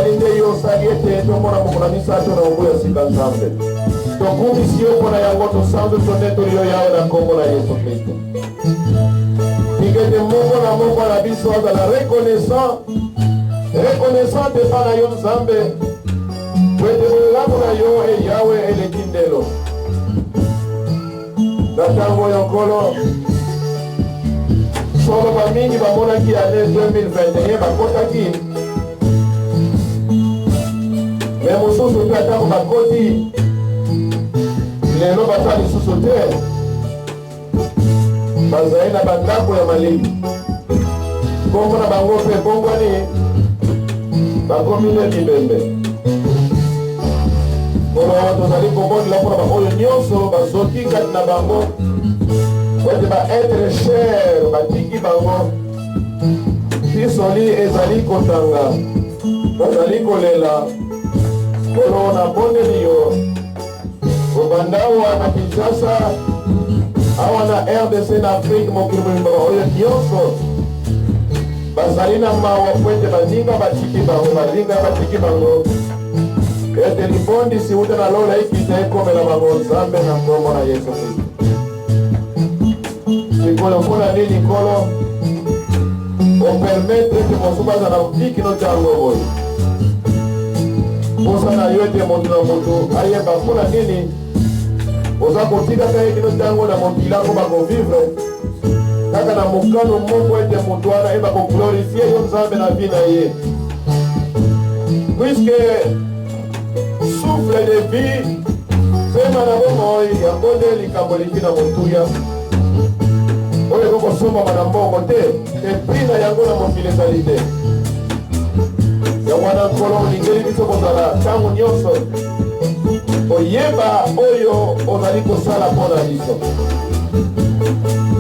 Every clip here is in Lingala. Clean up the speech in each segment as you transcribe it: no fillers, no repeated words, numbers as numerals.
ezalinde yo saliete tomona mokona misato na obuya sika nzambe tokumisi yo mpona yango tosanzu tonetoli yo yawe na kombo na Yesu Kristo tikete moko na moko na biso azala reconnaissant epa na yo nzambe wete bolamu na yo eyawe eleki ndelo na ntango oyo nkolo solo bamingi bamonaki ane 2021 bakotaki me mosusu mpe atango bakoti lelo bata lisusu te bazali na bandako ya malili kombo na bango mpe bongwani bakomile libembe kolo tozali kobondela mpona baoyo nyonso bazoki kati na bango ete baetre cher batiki bango pisoli ezali kotanga bazali kolela kolo na bondeli yo kobanda awa na Kinshasa awa na RDC na Afrique mokili mobimba oyo nyonso bazali na mawa kwete baninga batiki bango balinga batiki bango ete libondisi uta na lola ikita ekomela bango nzambe na kombo na Yesu Kristo sikolo mpona nini nkolo opermetre ete mosu bazala viki no jango boye posa na yo ete moto na moto ayeba mpona nini oza kotikaka ye kino ntango na mokilako bakovivre kaka na mokano moko ete moto wana eba koglorifie yo nzambe na vi na ye puiske souffle de vie pema na bomoi yango nde likambo eliki na motuya oyo ekokosomama na mbongo te epri na yango na mokili ezali te yango wana nkolo olingeli biso kozala ntango nyonso oyeba oyo ozali kosala mpo na biso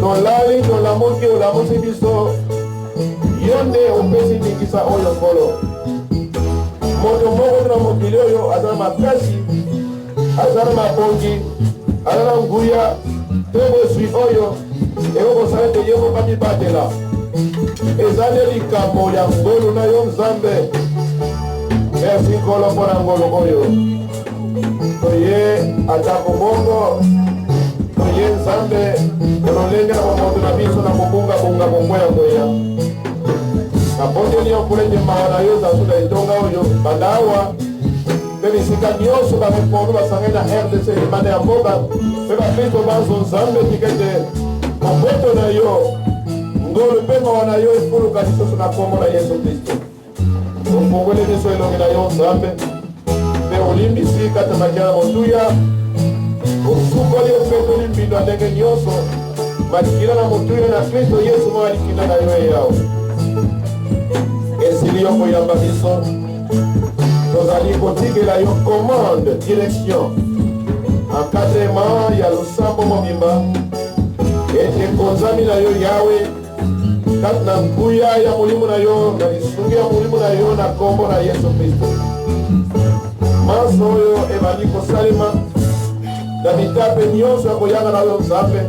tolali tolamoki olamusi biso yo nde opesi ndingisa oyo nkolo moto moko na mokili oyo aza na makasi aza na mabongi aza na nguya te bozwi oyo ekokosala ete ye moka mibatela eza nde likambo ya ngolu na yo nzambe merci nkolo mpo na ngolu oyo toye atako bongo toye nzambe ololenge na bamoto na biso na kobungabunga bomweya nabondeli yo kulenge mawa na yo zazu na etonga oyo bandawa mpe bisika nyonso barepondu basangai na RDC limane ya mboka mpe bakristo banzo nzambe tikete mobeto na yo ngolu mpe mawa na yo efuluka lisusu na kombo na Yesu Kristo ofungoli biso elongi na yo nzambe mpe olimbisi kati makia na motuya osukoli ofetoli mbindo ya ndenge nyonso malikila na motuya na Kristo Yesu mo alikila na yo eyawo esili yo koyamba biso tozali kotikela yo commande direction encadrement ya losambo mobimba ete konzami na yo yawe kati na nguya ya molimo na yo na lisungi ya molimo na yo na kombo na Yesu Kristo maso oyo ebandi kosalema na bitape nyonso ya koyanga na yo nzambe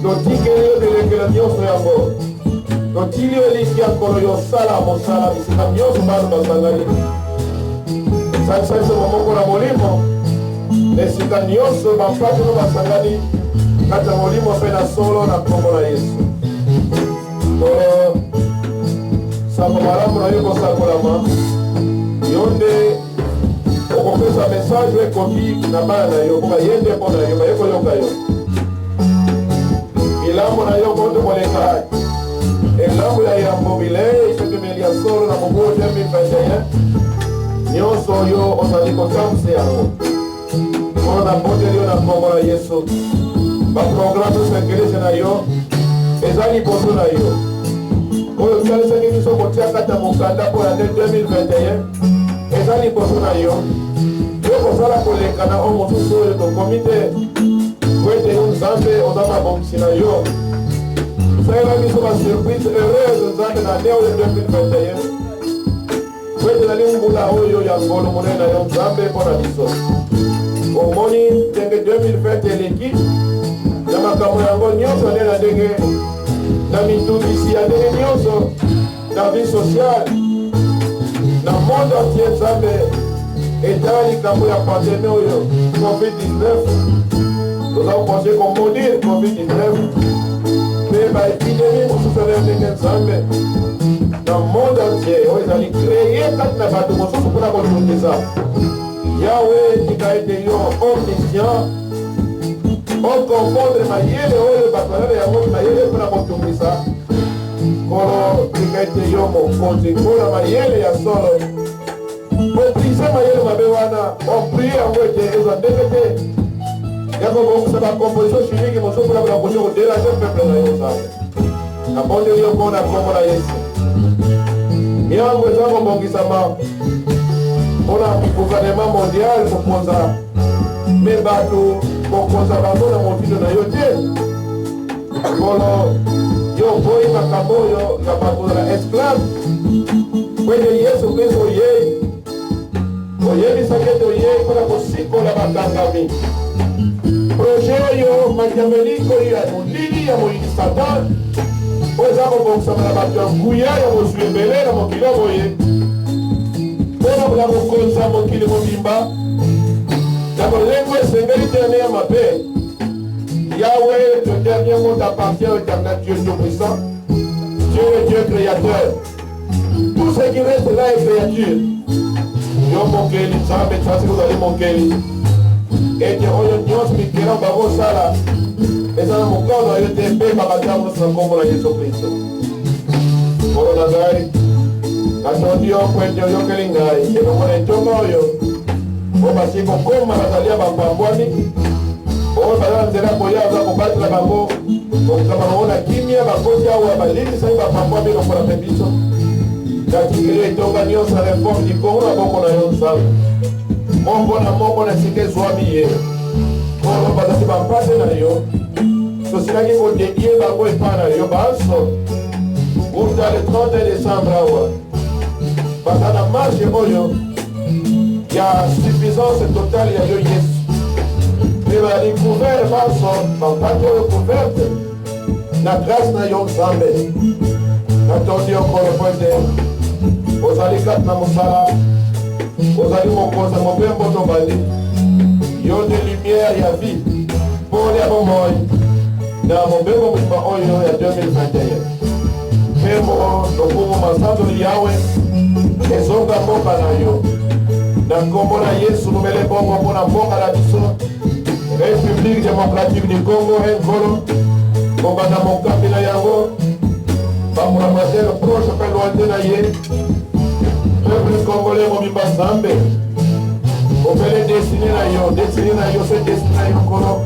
totikeli yo delengela nyonso yango totili yo eliki ya nkolo yosala mosala bisika nyonso bano basangani esakisa biso bomoko na molimo esika nyonso bampati no basangani kati ya molimo mpe na solo na kombo na Yesu sango malamu na yo kosakolama yo nde okopesa message ekoki na bana na yo mpoka ye nde mpo na yo baye koyoka yo milambo na yo koto koleka elambo ya yambo bilei ipetemeli ya solo na mobu 2021 nyonso oyo ozali kotambusa yango mpona na bondeli yo na kombo na Yesu baprograme nyonso ekelese na yo eza liboso na yo oyo osalisaki biso kotia kati ya mokanda mpo ya 2021 eza liboso na yo yo kosala koleka na oyo mosusu oyo tokomi te po ete yo nzambe oza mabongisi na yo salela biso basurprise heureuse nzambe na neo ya 2021 po ete nali mbula oyo ya ngolo monene na yo nzambe mpo na biso omoni ndenge 2020 eleki na makambo yango nyonso nde na ndenge na mitungisi ya ndenge nyonso na vie sociale na monde entier, Nzambe, etali kambo ya pandémie oyo COVID-19. Nous avons pensé qu'on maudit COVID-19. Mais l'épidémie, nous souffrons de Nzambe. Dans le monde entier, ils allaient créer quand nous avons nous souffrons pour la continuer ça. Yahweh, qui a été omniscient, on confondre ma yele, le bataille, et on ma yele pour la continuer ça. Kolo, qui a été mon côté, pour la yele, ya solo. Pour briser ma yele, ma béwana, on prie en vrai, ils ont défété. Yako c'est la composition chimique, mon souffle pour la position de la jeune peuple dans les salles. La bonne de Dieu, on a comme la yes. Bien, vous êtes en bon guisama. On a un gouvernement mondial pour poser. Mais bateau, pour poser la bonne à mon fils de Nayoté. Voilà. Yo, boy, ma camo, yo, la bateau de la esclave. Oui, yes, ou bien, oye. Oye, mi saquette, oye, pour la possible, pour la batangami. Projet yo machiavélique ya molili ya moyini Satan oza kobongisa na bato ya nguya ya mozwi ebele na mokili boye mpona kola kokonza mokili mobimba na kolengo esengeli te ane ya mabe. Yahweh, le dernier mot appartient au éternel Dieu Tout-Puissant, Dieu le Dieu créateur. Tout ce qui reste là est créature. Yo mokeli Nzambe tasi kozali mokeli ete oyo nyonso mikela bango osala eza na mokano na yo te mpe bakatango nyonso na nkombo na Yesu Kristo. Nkolo na ngai natondi yo po ete oyokeli ngai elongo na etonga oyo po basi kokoma bazali ya bapambwani oyo baza na nzela koya aza kobatela bango kokama bango na kimia bakoti awa balilisai bapambwani lokola mpe biso natikeli etonga nyonso na reforme likongo na boko na yo Nzambe. Moko na moko na sike zwami ye kolo bazali bampase na yo tosilaki kodedie bango epa na yo banso kuta le 30 décembre awa baza na marche oyo ya suffisance totale ya yo Yesu mpe bazali couvert banso bampate oyo couverte na grâce na yo Nzambe. Natondi yo kolo po ete ozali kati na mosala ozali mokonza mobembo tobandi yo de lumière ya vie pole ya bomoi na mobembo mobimba oyo ya 2021 pembo lokumu masando yawe ezonga mboka na yo na nkombo na Yesu lumele bongo mpona mboka na biso République démocratique du Congo enkolo kobanda mokambi na yango bamulamatere proche mpe lointe na ye peuple congolais mobimba Nzambe opele destine na yo se destine na yo kolo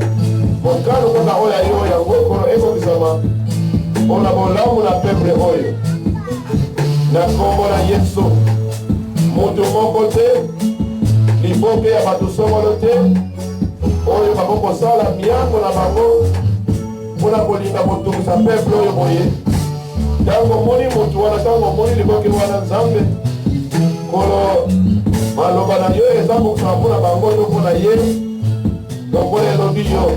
mokano kaka oyo yo yango kolo ekokisama mpona bolamu na peuple oyo na nkombo na Yesu. Moto moko te liboke ya bato songolo te oyo bakokosala miango na bango mpona kolinga kotungisa peuple oyo boye ntango moni motu wana ntango moni liboke wana Nzambe kolo maloba na yo eza mokosama mpona bango to mpona ye tombona elobi yo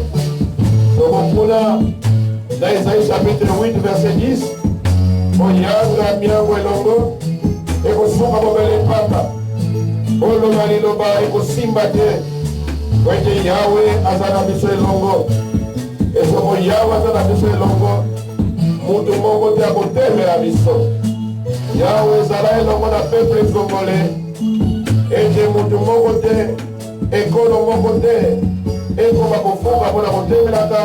tokokuna na Esaïe chapitre 8 verset 10 oyanga miango elongo ekosuka mobele pamba oloba liloba ekosimba te po ete Yawe aza na biso elongo esoko Yawe aza na biso elongo mutu moko te akotemela biso. Yawe ezala elongo na peuple congolais ete mutu moko te ekolo moko te ekoma kofunga mpona kotemelaka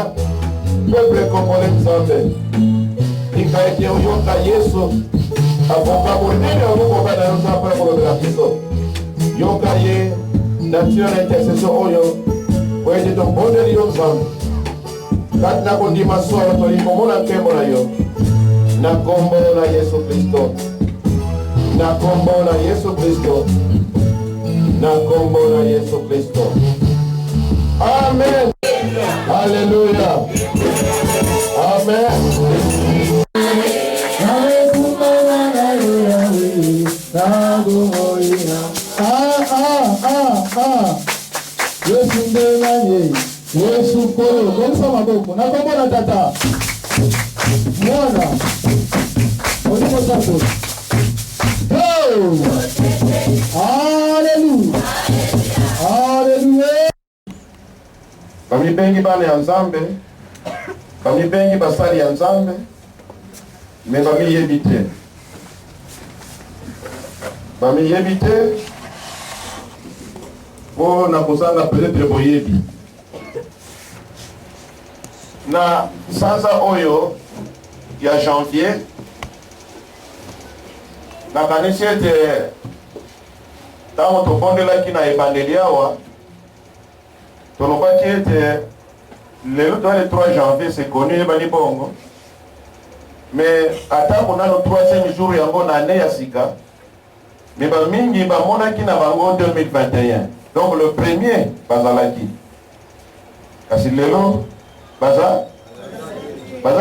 peuple congolais Nzambe. Tika ete oyoka Yesu akoka monene okokoka na yo Nzambe mpona kolobela biso yoka ye na ntina na intercession oyo po ete tobondeli yo Nzambe kati na kondima solo tolingi komona nkembo na yo na nkombo na Yesu Kristo, na nkombo na Yesu Kristo, na nkombo na Yesu Kristo. Amen. Haleluya. Amen. Yesu ndemanye, Yesu kolo, komsa maboko, na kombo na tata. Mwana, olimo sako. Go! Bami bengi bana ya Nzambe, bami bengi basali ya Nzambe, me bami yebite. Bami yebite, po na kusanga peut-être boyebi. Na sasa oyo ya janvier, na kanisi ete tango tofondelaki na ebandeli awa, tolobaki ete lelo toa le 3 janvier c'est connu ebani bongo, mais atako nano 3e jour yango na ane ya sika, mais bamingi bamonaki na bango 2021. Donc le premier bazalaki. Kasi lelo baza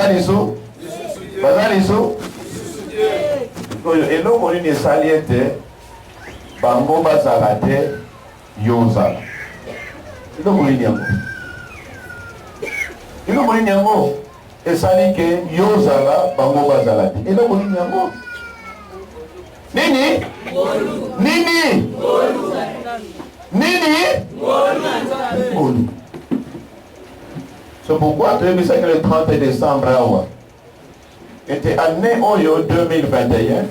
liso oyo eloko nini esali ete bango bazala te yozala. Eloko nini yango esali ke yozala bango bazala te. Eloko nini yango nini c'est pourquoi tu as vu ça que le 30 décembre était année oyo 2021,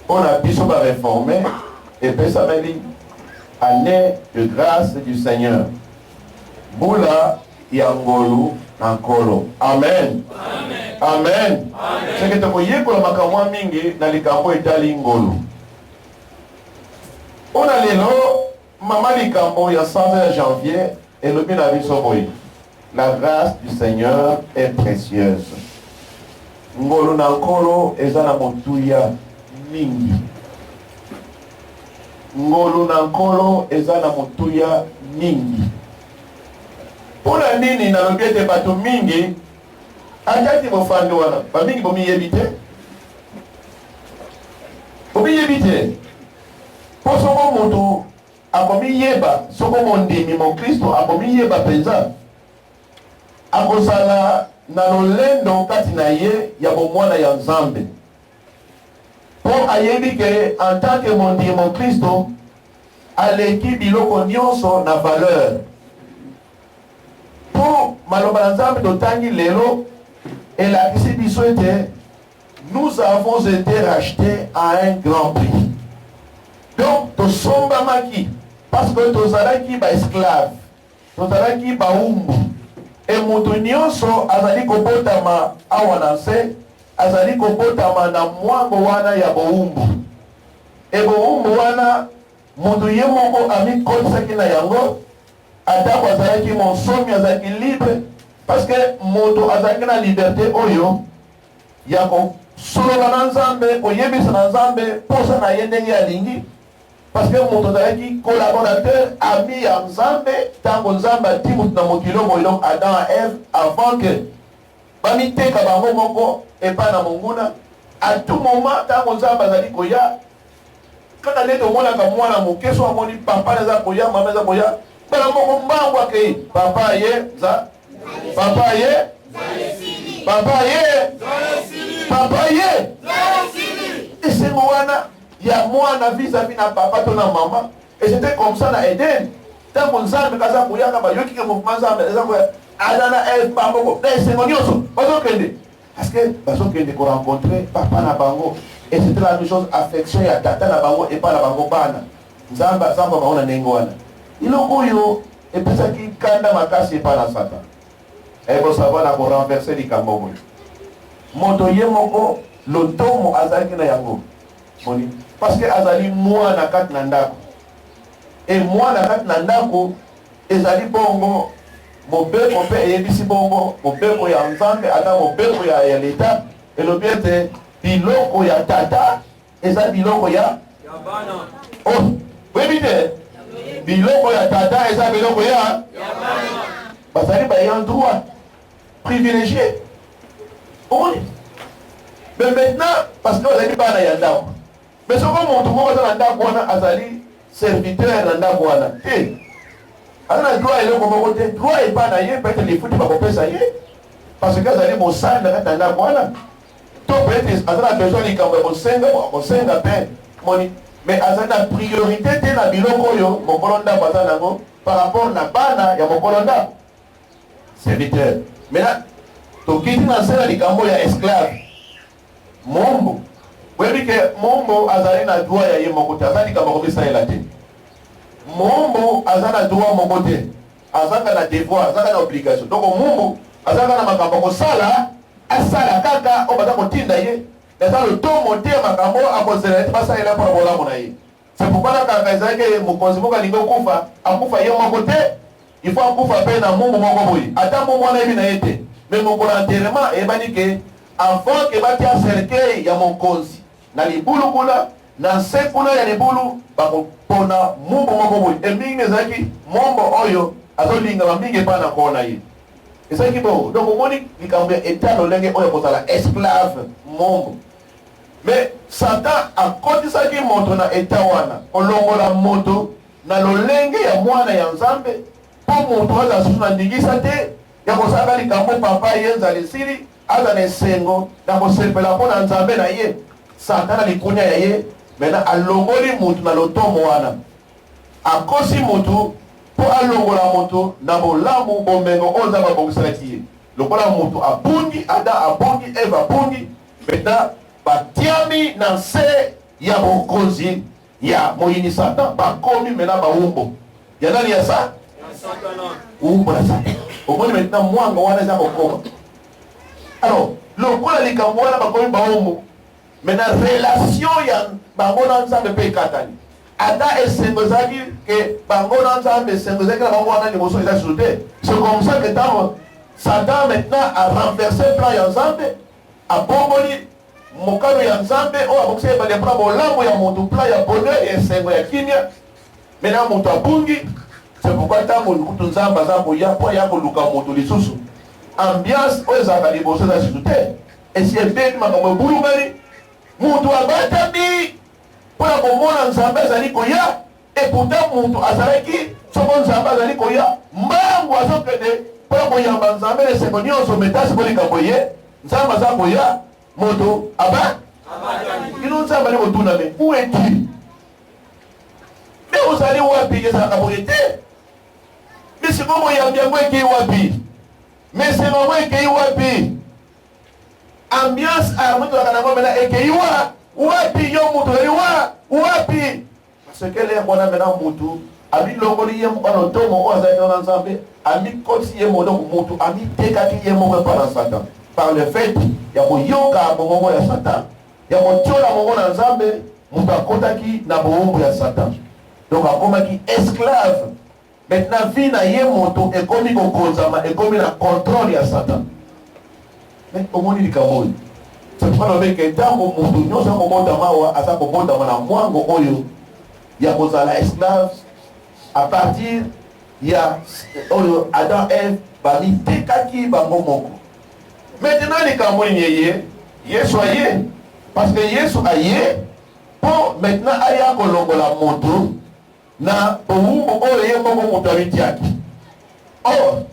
on a pu se réformer et puis ça m'a dit année de grâce du Seigneur. Boula yangolu nankolo. Amen. Amen. C'est que tu voyais pour la makamwa mingi na likambo etali ngolu. On a l'élo maman likambo ya 100 janvier et le bien avis soboyi. La grâce du Seigneur est précieuse. Ngolo nankolo ezana motuya mingi. Ngolo nankolo ezana motuya mingi. Pona nini na lobete bato mingi akati bofando wana ba mingi bomi yebite. Bomi yebite. Posoko moto akomi yeba soko mondimi mo Kristo akomi yeba penza. Akozala na lolendo kati na ye ya bomwana ya Nzambe. Po ayebi ke en tant que mondimo Kristo aleki biloko nyonso na valeur. Po maloba na Nzambe totangi lelo elakisi biso ete nous avons été rachetés à un grand prix. Donc tosombamaki parce que tozalaki ba esclave, tozalaki ba umbu. Et moto nyonso azali kobotama awa na se, azali kobotama na mwango wana ya boumbu. E boumbu wana moto ye moko ami kotisaki na yango, atako azalaki monsomi azalaki libre, parce que moto azalaki na liberté oyo ya kosolola na Nzambe, koyebisa na Nzambe posa na ye ndenge alingi. Parce que mon collaborateur, ami à Nzambe, tant que Nzambe a dit na mokilo moyo Adam et Ève avant que bamite kabango moko et pas na monguna, à tout moment tant que Nzambe azali koya, quand on est au monde comme moi na moke so amoni papa za koya, maman za koya, bana moko mbangwa ke papa ye za papa ye et c'est moi ya mwana vis-à-vis na papa to na maman, et c'était comme ça na Eden. Tant qu'on Nzambe kaza kuyaka ba yoki ke mouvement Nzambe eza ko adana el pamoko na sengonyoso bazo kende parce que bazo kende ko rencontrer papa na bango, et c'était la même chose affection ya tata na bango et pas na bango bana Nzambe samba baona nengo wana iloko yo et pesa ki kanda makasi pa na sata et bo savoir na ko renverser likambo mo moto ye moko lotomo azaki na yango moni. Parce que azali mwana kati na ndako. Et mwana kati na ndako ezali bongo mobeko pe eyebisi bongo mobeko ya Nzambe ata mobeko ya leta elobiete biloko ya tata eza biloko ya bana. Oh, webite biloko ya tata eza biloko ya bana. Bazali ba yan droit privilégié. Oui. Mais maintenant parce que bazali bana ya ndako. Mais ce qu'on montre moi dans ndako azali serviteur na ndako wana. Ana droit ile kwa côté droit et pas na ye peut-être les foot pas kopesa ye parce que azali mosanda kata ndako wana. To peut-être azala besoin ni kamba bosenga pe moni mais azala priorité te na biloko yo mokolonda bazana ngo par rapport na bana ya mokolonda. serviteur. Maintenant, tokiti na sera likambo ya esclave. Mombo. Webi ke mombo azali na droit ya ye moko te, azali likambo kobisalela te. Mombo azali na droit moko te, azaka na devoir, azaka na obligation. Donc mombo azaka na makambo kosala, asala kaka o baza kotinda ye. Eza le tomo te makambo akozela te basalela mpona bolamu na ye. C'est pourquoi na kaka ezali ke mokonzi moko alingi okufa, akufa ye moko te. Il faut akufa pe na mombo moko boye. Ata mombo wana yebi na ye te. Mais mokolo enterrement eyebani ke avant ke batia cercueil ya mokonzi na libulu kuna na nse kuna ya libulu bakopona mombo moko boye. Emingi ezalaki mombo oyo azolingama mingi epai na nkolo na ye. Ezalaki bongo. Donc omoni likambo ya eta lolenge oyo kozala esclave mombo. Mais Satan akotisaki moto na eta wana kolongola moto na lolenge ya mwana ya Nzambe mpo moto aza susu na ndingisa te ya kosala likambo papa ye nzali sili aza na esengo na kosepela mpo na Nzambe na ye. Satan na likunya ya ye mena alongoli moto na lotomo wana akosi moto mpo alongola moto na bolamu bomengo oyo Nzambe abongiselaki ye. Lokola moto abungi, Adam abungi, Eva abungi, mena batiami na nse ya bokonzi ya moyini Satan bakomi mena baumbo ya nani ya sa? Umbo na Satan. Omoni maintenant mwanga wana eza kokoma. Alors lokola likambo wana bakomi baumbo mena relation ya bango na Nzambe mpe ekatani. Ata esengo ezalaki ke bango na Nzambe esengo ezalaki na bango wana liboso eza sur te. C'est comme ça que ntango Satan maintenant a renversé plan ya Nzambe abomboli mokano ya Nzambe oyo abokisi ebale mpona bolamu ya moto plan ya bonheur ya esengo ya kimia mena moto abungi. C'est pourquoi ntango kutu Nzambe aza koya mpo aya koluka moto lisusu ambiance oyo ezalaka liboso eza susu te. esi ebebi makambo ebulumeli moto abatami mpona komona Nzambe azali koya eputa moto azalaki soko Nzambe azali koya mbangu azokende mpona koyamba Nzambe na esengo nyonso metasi mpo likambo ye Nzambe aza koya moto aba kino Nzambe ali kotuna me où es-tu me ozali wapi ezalaka boye te me siko moyambi yango ekei wapi me sengo yango ekei wapi ambiance aramutolaka nango mena ekei wapi yo moto ozali wapi parce que lere wana mena motu amilongoli ye moko na otomo oyo azalaki na Nzambe amikotisi ye moko motu amitekaki ye moko epai na Satan par le fait ya koyoka mongongo ya Satan ya kotiola mongo na Nzambe moto akotaki na boumbu ya Satan donc akomaki esclave. Maintenant vie na ye moto ekomi kokonzama ekomi na contrôle ya Satan. Mais omoni likambo oyo c'est pourquoi nobeke ntango moto nyonso akobondama awa aza kobondama na mwango oyo ya kozala esclave à partir ya oyo Adam Eve bamitekaki bango moko. Maintenant likambo nini ye Yesu aye parce que Yesu aye po maintenant aya kolongola moto na boumbu oyo ye moko moto amitiaki. Or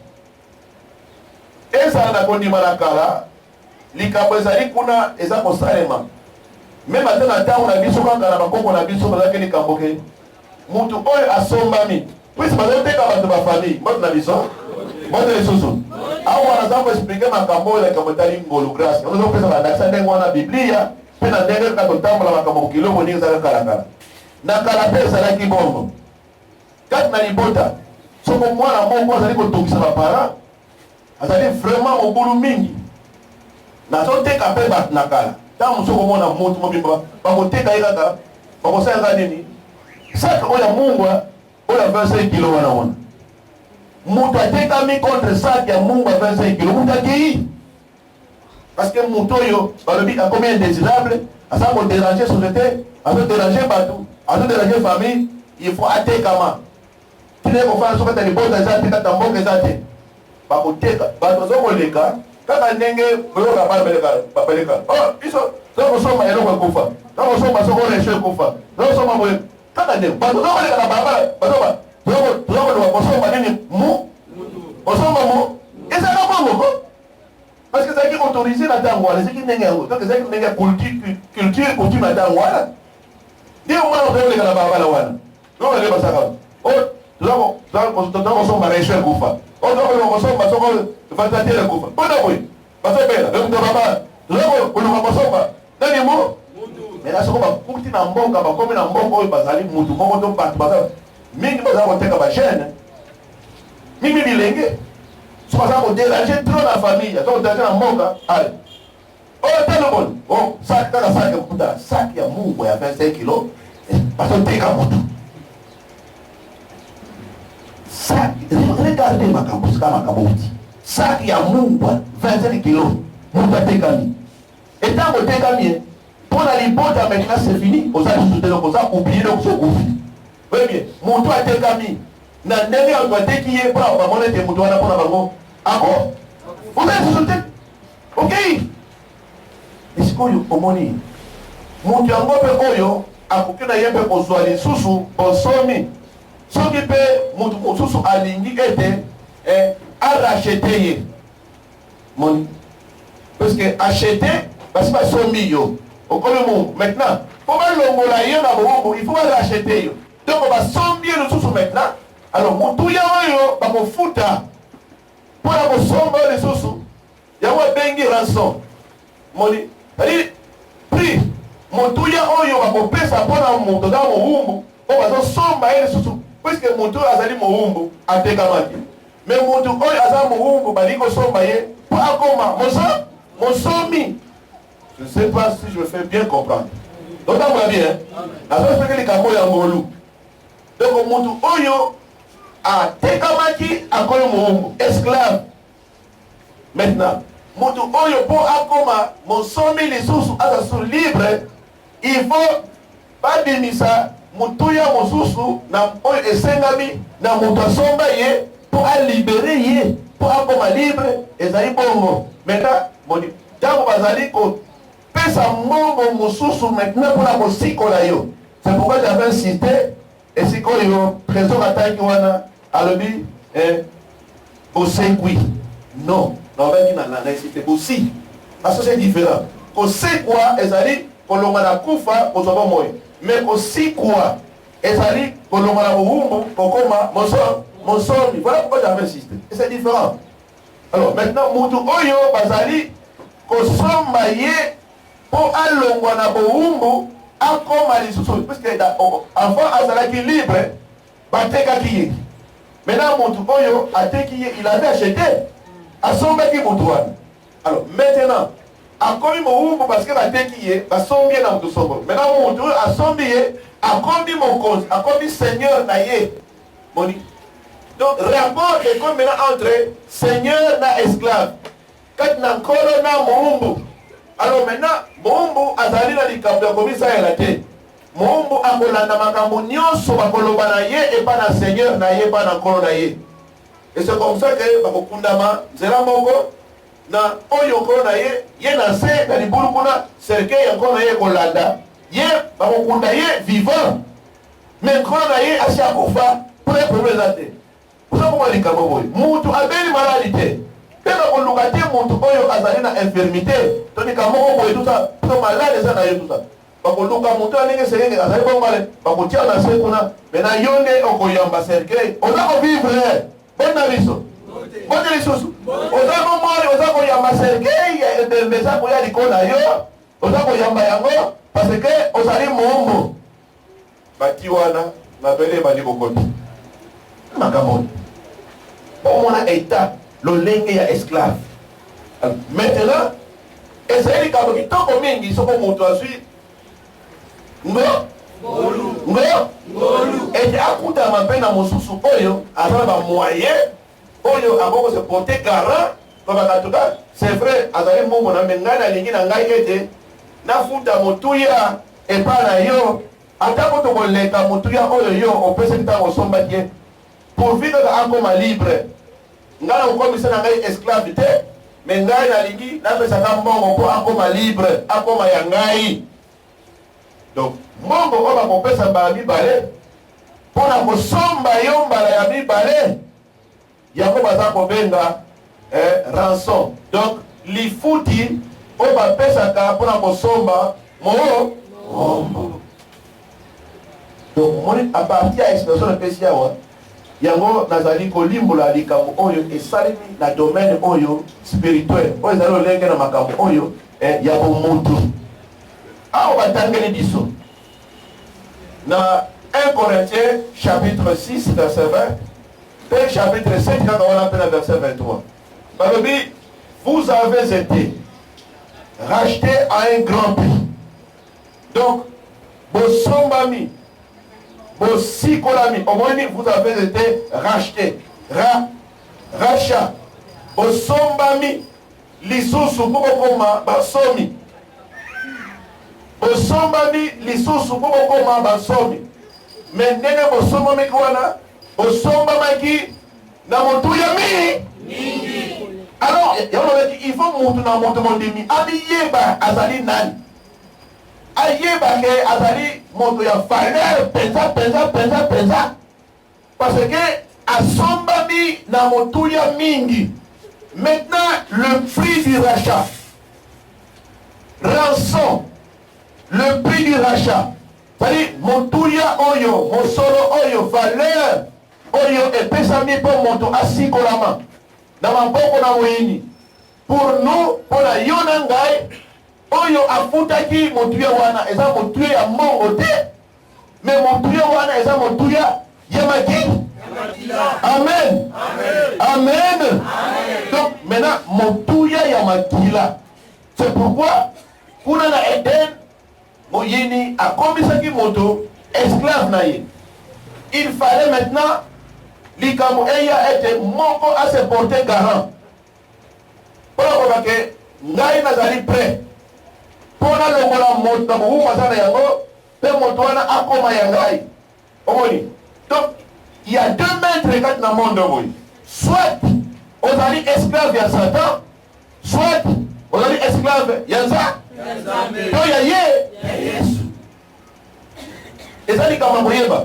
ezala na kondima na kala likambo ezali kuna eza kosalema meme ate na ntango na biso kaka na bakoko na biso bazalaki likambo ke motu oyo asombami puisi bazoteka bato bafamille moto na biso moto lisusu awa naza koexplike makambo oyo likambo etali ngolu grâce ozopesa bandakisa ndenge wana biblia mpe na ndenge kaka totambola makambo kokiloko ndenge ezalaka kalakala na kala mpe ezalaki bongo kati na libota soko mwana moko azali kotokisa baparent azali vraiment mobulu mingi nazoteka mpe bato na kala ntango mosu okomona motu mobimba bakoteka ye kaka bakosalaka nini sake oyo ya mungwa oyo ya 25 kilo wana moto atekami contre sake ya mungwa 25 kilo moto akei parce que moto oyo balobi akomi indésirable aza kodéranger société azodéranger bato azodéranger famille il faut atekama tina ekofana soki ata libota eza te kata mboka eza te bakoteka bato bazokoleka kaka ndenge oyoka babeleka biso zokosomba eloko ekufa zokosomba soko resho ekufa zokosomba boye kaka ndenge bato zokoleka na balabala zokoloka kosomba nini mu kosomba mu ezala bongo parce que ezalaki autorisé na ntango wana ezalaki ndenge yango donc ezalaki ndenge ya culture coutume na ntango wana nde omwana ozokoleka na balabala wana zokoleka basaka tozakosomba resho ekufa on doit le ressemble à son rôle, va tâter le gouffre. Bon, oui, parce que belle, le maman, le ressemble, dans les mots. Mais là, ce qu'on va coûter dans le monde, comme dans le monde, bazali, moutou, comment on part, bazali, mingi bazali, on t'a chaîne. Mimi bilingue, c'est pas ça qu'on dérange trop la famille, donc on dérange dans le monde, allez. Oh, t'es le bon. Oh, sac, t'as la sac, il y a mou, il y a 25 kilos, parce que t'es comme tout. Sac, regardez ma campus, ma campus. Sac, il y a mou, 25 kilos, mou, t'es comme. Et tant que t'es comme, pour la lipote, maintenant c'est fini. Vous avez tout le monde, oubliez le coup. Oui, bien. Mon toit est cami. N'a n'est pas un qui est pas. On va monter mon toit pour la banque. Encore. Vous avez sauté. Ok. Est-ce que vous avez mon toit est oyo. A couper na yembe pour soigner sous pour sommer. Ce qui peut mon sous à l'indi était racheter. Mon parce que acheter parce que pas sommer yo. Maintenant, pour il faut racheter. Donc on va sombrer le sous maintenant. Alors, mon tout yaoyo, va me foutre. Pour la sombrer le sous, il y a un bengi rançon. Mon dit, prix. Mon tout yaoyo va me payer ça pour la montre dans mon rumbo. On va sombrer le sous. Puisque mon tout a sali mon rumbo à Tekamaki. Mais mon tout a sali mon rumbo, va dire que sombrer pour Akoma. Mon sommi. Je ne sais pas si je me fais bien comprendre. Donc, on va bien. Alors, je fais que les camots et un loup. Donc, on monte Oyo à Tekamaki à Kolomo, esclave. Maintenant, monte Oyo pour Akoma, mon sommet les sources à la source libre. Il faut pas démisser, mon touya, mon source, na Oyo et Sengami, na mon sombaye pour libérer, pour Akoma libre, et ça y est bon. Maintenant, mon dit, Dabo Bazali, ça monte mon source maintenant pour la musique. C'est pourquoi j'avais insisté. Et si quand il y a présent à Taïwana, à l'objet, au Segui. Non, on va dire dans la cité aussi. Parce que c'est différent. Qu'on sait quoi, et ça dit, qu'on l'a la koufa, qu'on soit moi. Mais qu'on sait quoi, et ça dit, qu'on l'a la moumbo, qu'on coma, mon son, voilà pourquoi j'avais insisté. Et c'est différent. Alors maintenant, Moutou Oyo, Bazali, qu'on soit maillé, pour allongwa na boumbu akoma lisusu parce que avant azalaki libre batekaki ye maintenant mutu oyo ateki ye il avait acheté asombaki mutu wana. Alors maintenant akomi boumbu parce que bateki ye basombi na mutu sombo maintenant mutu asombi ye akomi mokonzi akomi seigneur na ye moni. Donc rapport est comme maintenant entre seigneur na esclave kat na nkolo na muumbu. Alors maintenant, Mombo azali na likambo ya komisa ya te. Mombo akolanda makambo nyonso bakoloba na ye et pas na seigneur na ye pas na nkolo na ye. Et c'est comme ça que bakokundama nzela moko na oyo nkolo na ye na se na libulu kuna cercueil ya nkolo na ye kolanda ye bakokunda ye vivant. Mais nkolo na ye asi akufa pour les problèmes te. Pour ça comment likambo boy. Mutu abeli maladie. Pena kolukate mutu oyo azali na infirmité toni kamoko boye tout ça to malade ça na yo tout ça bakoluka mutu alingi sengenge azali bongale bakotia na se kuna mena yonde okoyamba cercueil oza ko vivre bona biso bona lisusu oza ko mori oza ko yamba cercueil de mesa ko ya likona yo oza ko yamba yango parce que ozali mombo bati wana na bele bali kokoti makamoni omona état l'olenge ya esclave. Maintenant, essayez de faire des temps combien ils sont comme toi suite. Non? Non? Et à coup de ma peine à mon sous oyo, avant ma moyen, oyo avant se porter garant, c'est vrai, azali mon amenga na lingi na ngai ete na futa motuya et pas na yo. Atako to koleka motuya oyo yo, on peut se dire au somba bien. Pour vivre encore libre. Ngala ukomisa na ngai esclave te mais ngai na lingi na pesa ka mbongo po akoma libre akoma ya ngai. Donc mbongo ko ba kopesa ba mibale pona kosomba yo mbala ya mibale yango baza kobenga rançon. Donc lifuti o ba pesa ka pona kosomba mombo. Donc moni a partir à expression de pesia wa yango nazali kolimbola likambo oyo esalemi na domaine oyo spirituel oyo ezali olenge na makambo oyo ya bomutu aho batangeli biso na 1 Corinthiens chapitre 6 verset 20 et chapitre 7 quand on appelle verset 23 balobi vous avez été rachetés à un grand prix donc bosombami bosikolami omoni vous avez été rachetés rachat bosombami lisusu bokoma basomi bosombami lisusu bokoma basomi mais ndenge bosombami wana bosombamaki na motu ya mingi alors il faut mutu na moto mondimi abiyeba azali nani ayeba ke azali moto ya valeur penza parce que asombami na motu ya mingi. Maintenant le prix du rachat rançon le prix du rachat c'est-à-dire motuya oyo mosolo oyo valeur oyo epesami po moto asikolama na maboko na moyini pour nous pona yo na ngai oyo afutaki motuya wana eza motuya ya mongo te mais motuya wana eza motuya ya makili. Amen. Amen. Donc maintenant motuya ya makila c'est pourquoi kuna na Eden moyini akomisaki moto esclave na ye il fallait maintenant likambo eya ete moko à se porter garant pour que ngai nazali prêt pour na longola moto na bubu masana yango pe moto wana akoma ya ngai omoni. Donc il y a deux maîtres quand na monde boy soit ozali esclave ya Satan soit ozali esclave ya Nzambe to ya Yesu ezali kama moyeba.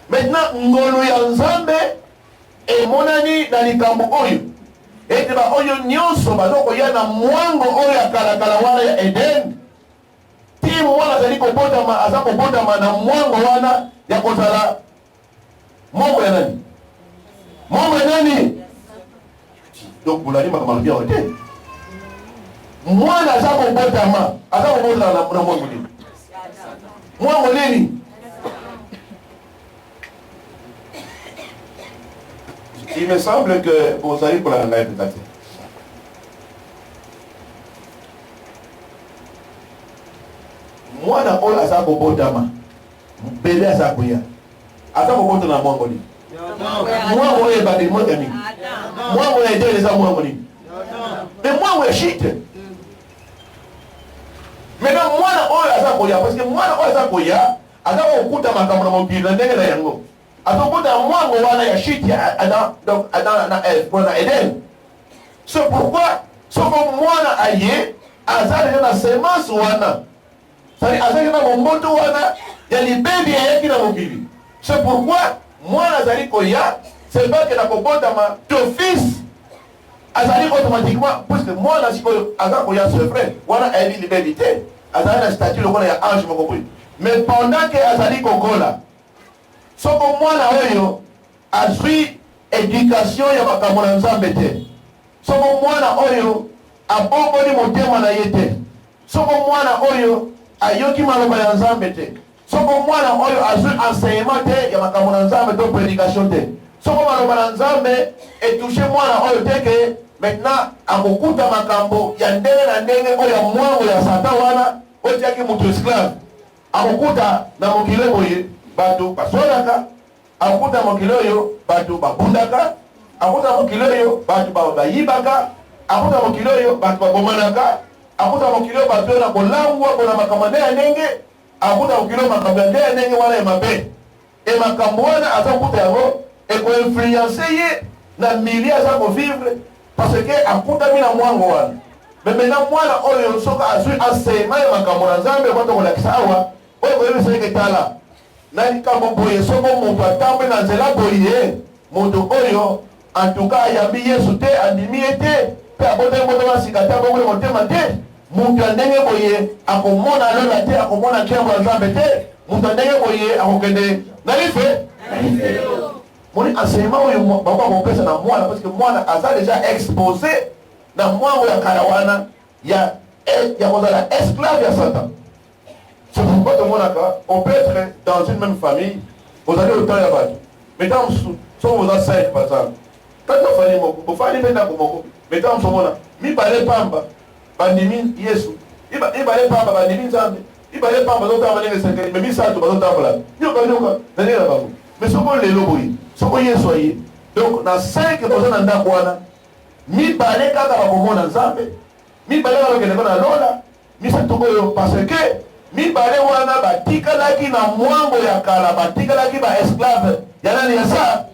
Maintenant ngolo ya Nzambe emonani na likambo oyo ete ba oyo nyonso bazoko ya na mwango oyo ya kala wana ya Eden ti mwana azali kobotama aza kobotama na mwango wana ya kozala mwango ya nani mwango ya nani. Donc bulani makamalo bia wote mwana aza kobotama aza kobotama na mwango nini mwango nini. Il me semble que vous allez pour la peut-être. Moi, dans la salle au dama, bébé à sa couille. Attends, au bout de la moingoni. Moi, on est battu, moi, moi, on est aidé les amours. Mais moi, on est shit. Maintenant, moi, on est à sa couille, parce que moi, on est à sa couille, attends, au bout de ma caméra mobile, on est là, yango. Atakuta mwango wana ya shiti donc na Eden. C'est pourquoi soko mwana aye azali na semence wana. Sali azali na momboto wana ya libebi yake na mobili. C'est pourquoi mwana azali koya c'est pas que na kobota ma ton fils azali automatiquement parce que mwana siko azali koya ce frère wana ayi libebi te azali na statut lokona ya ange mokopui. Mais pendant que azali kokola soko mwana oyo azwi éducation ya makambo na Nzambe te soko mwana oyo abongoli motema na ye te soko mwana oyo ayoki maloba ya Nzambe te soko mwana oyo azwi enseignement te ya makambo na Nzambe to prédication te soko maloba na Nzambe etouche mwana oyo te ke maintenant akokuta makambo ya ndenge na ndenge oyo ya mwango ya Satan wana otiaki moto esclave akokuta na mokili boye bato basonaka akuta mokili oyo bato babundaka akuta mokili oyo bato bayibaka akuta mokili oyo bato babomanaka akuta mokili oyo bato na kolangwa mpona makambo nde ya ndenge akuta mokili oyo makambo ya nde ya ndenge wana ya mabe e makambo wana aza kuta yango ekoinfluence ye na mili aza kovivre parce que akutami na mwango wana me maintenant mwana oyo soki azwi enseignement ya makambo na Nzambe kwata kolakisa awa oyo koyebisaki tala na likambo boye soko moto atambe na nzela boye moto oyo en tout cas ayambi Yesu te andimi ye te pe abotaki moto masika te abongoli motema te moto ya ndenge boye akomona lola te akomona nkembo ya Nzambe te moto ya ndenge boye akokende na life mon enseignement oyo baba kopesa na mwana parce que mwana aza déjà exposé na mwango ya karawana ya kozala esclave ya Satan. C'est pourquoi tout le monde on peut être dans une même famille, vous allez autant y avoir. Mais dans son vous avez 5 par exemple. Quand vous faites vous faites les gens mais dans son monde, mi balé pamba, bandimi Yesu. Il balé pamba, bandimi Zambi. Il balé pamba, d'autres avaient les 5, mais mi ça tout d'autres avaient. Nyoka, venez là-bas. Mais ce qu'on les loboyi, ce qu'on y est soyez. Donc dans 5 personnes en dakwana, mi balé kaka ba komona Zambi. Mi balé ba kende na lola, mi ça tout parce que mibale wana batikalaki na mwango ya kala batikalaki ba esclave ya nani ya sa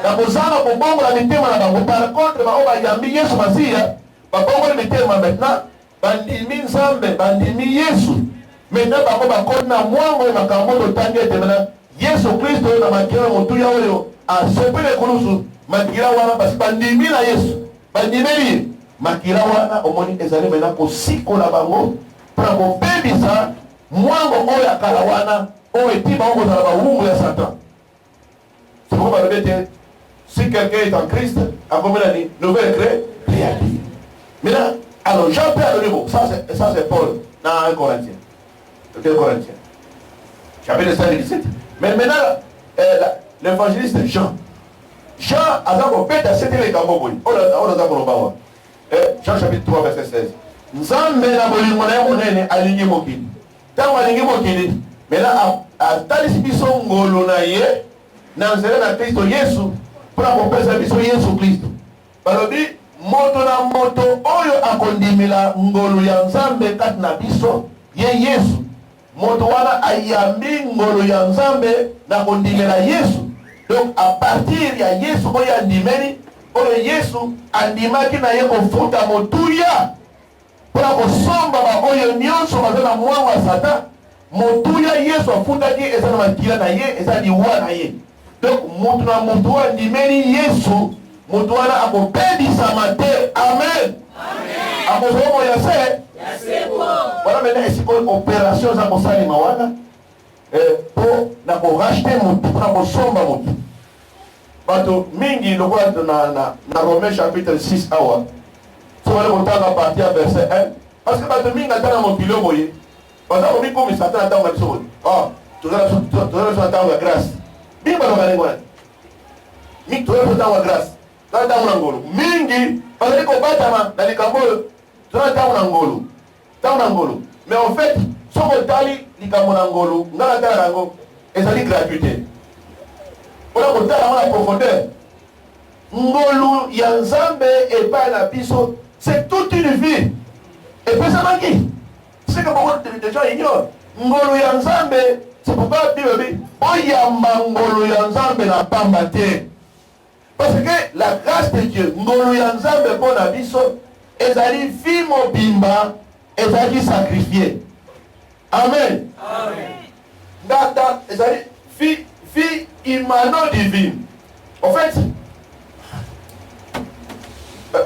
na kozanga kobongola mitema na bango. Par contre bao bayambi Yesu Masiya babongola mitema maintenant bandimi Nzambe bandimi Yesu maintenant bango bakoni na mwango ya makambo totangi ete maintenant Yesu Kristo na makila motuya oyo asopele kulusu makila wana basi bandimi na Yesu bandimeli makila wana omoni ezali maintenant kosikola bango para kobebisa mwango oyo akala wana oyo etiba okozala bawumbu ya Satan. C'est pourquoi balobi ete si quelqu'un est en Christ akomi nani nouvelle créature. Maintenant alors Jean-Pierre alobi bon ça c'est Paul dans 1 Corinthiens 2 Corinthiens chapitre 5 17. Mais maintenant l'évangéliste Jean aza kobeta setele likambo boyi oyo aza koloba wa Jean chapitre 3 verset 16. Nzambe na bolingo na ye monene alingi mokili ntango alingi mokili maintenant atalisi biso ngolo na ye na nzela na Kristo Yesu mpona kopesa biso Yesu Kristo. Balobi moto na moto oyo akondimela ngolo ya Nzambe kati na biso ye Yesu moto wana ayambi ngolo ya Nzambe na kondimela Yesu. Donc à partir ya Yesu oyo andimeli oyo Yesu andimaki na ye kofuta motuya mpona kosomba baoyo nyonso baza na mwango ya Satan. Motuya Yesu afutaki eza na makila na ye eza liwa na ye. Donc motu na motu oyo andimeli Yesu motu wana akobebisama te. Amen. Akozala moya se wana mena esikoyo opération za kosalema wana po na korachete motu mpona kosomba motu. Bato mingi lokola na Romains chapitre 6 awa so wale kotanga partir à verset 1 parce que bato mingi atana mokili oyo boye baza komikomisa ata na ntango na biso boye tozala biso na ntango ya grâce mingi baloba ndenge wana mingi tozala biso ntango ya grâce tozala ntango na ngolo mingi bazali kobatama na likambo oyo tozala ntango na ngolo mais en fait soki otali likambo na ngolo nga na tala yango ezali gratuité mpona kotala yango na profondeur. Ngolu ya Nzambe epai na biso c'est toute une vie epesamaki c'est que beaucoup de gens ignorent ngolu ya Nzambe. C'est pourquoi Bible dit oyamba ngolu ya Nzambe na pamba te parce que la grâce de Dieu ngolu ya Nzambe mpona biso ezali vie mobimba ezali sacrifié. Amen. Data ezali vie imano divine. En fait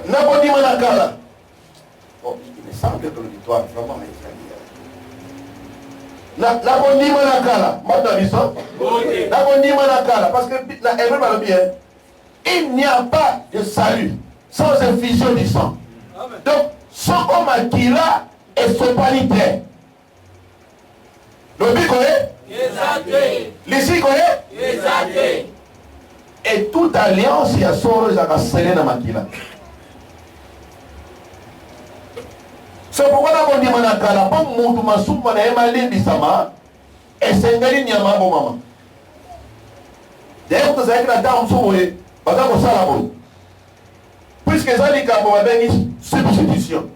nakondima na kala il me semble que l'auditoire vraiment nakondima na kala mata biso nakondima na kala parce que na hébreu balobi il n'y a pas de salut sans effusion du sang. Donc soko makila esopani te lobi koye lisi koye et toute alliance ya soro ezaka sele na makila. C'est pourquoi nakondima na kala mpo mutu masumu na ye malimbisama esengeli nyama bomama. D'ailleurs tozalaki na ntango mosusu boye baza kosala boye puisque eza likambo babengi substitution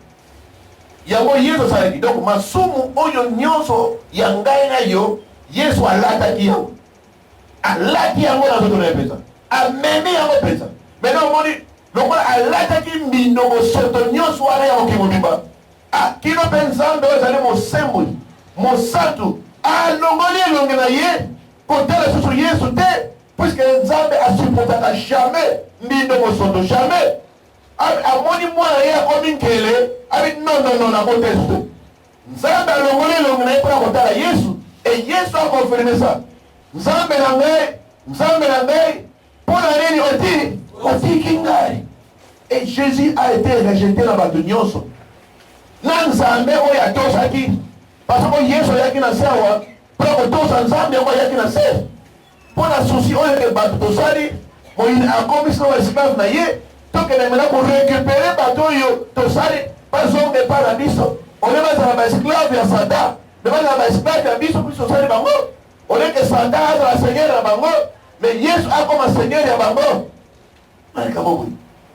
yango Yesu asalaki. Donc masumu oyo nyonso ya ngai na yo Yesu alataki yango na nzoto na ye mpenza amemi yango mpenza. Maintenant omoni lokola alataki mbindo bosoto nyonso wana ya mokili mobimba kino mpe Nzambe oyo ezali mosemboli mosantu alongoli elongi na ye kotala susu Yesu te puisque Nzambe asupportaka jamais mbindo mosoto jamais. Amoni mwana ye akomi nkele abi non nakote su Nzambe alongoli elongi na ye mpona kotala Yesu et Yesu akonfirme ça. Nzambe na ngai nini otiki ngai. Et Jésus a été rejeté dans la nyonso. Na nzambe oyo atosaki. Parce que Yesu yaki na sewa. Pour kotosa nzambe oyo yaki na sewa. Pour la souci oyo ke bato tosali. Moïse akomi so esclave na ye. Toke na mena pour récupérer bato oyo tosali. Pas zonge par la biso. On est dans la esclave ya Satan. Devant la esclave ya biso plus tosali bango. On est que Satan a la seigneur ya bango. Mais Yesu a comme seigneur ya bango. Malika bobo.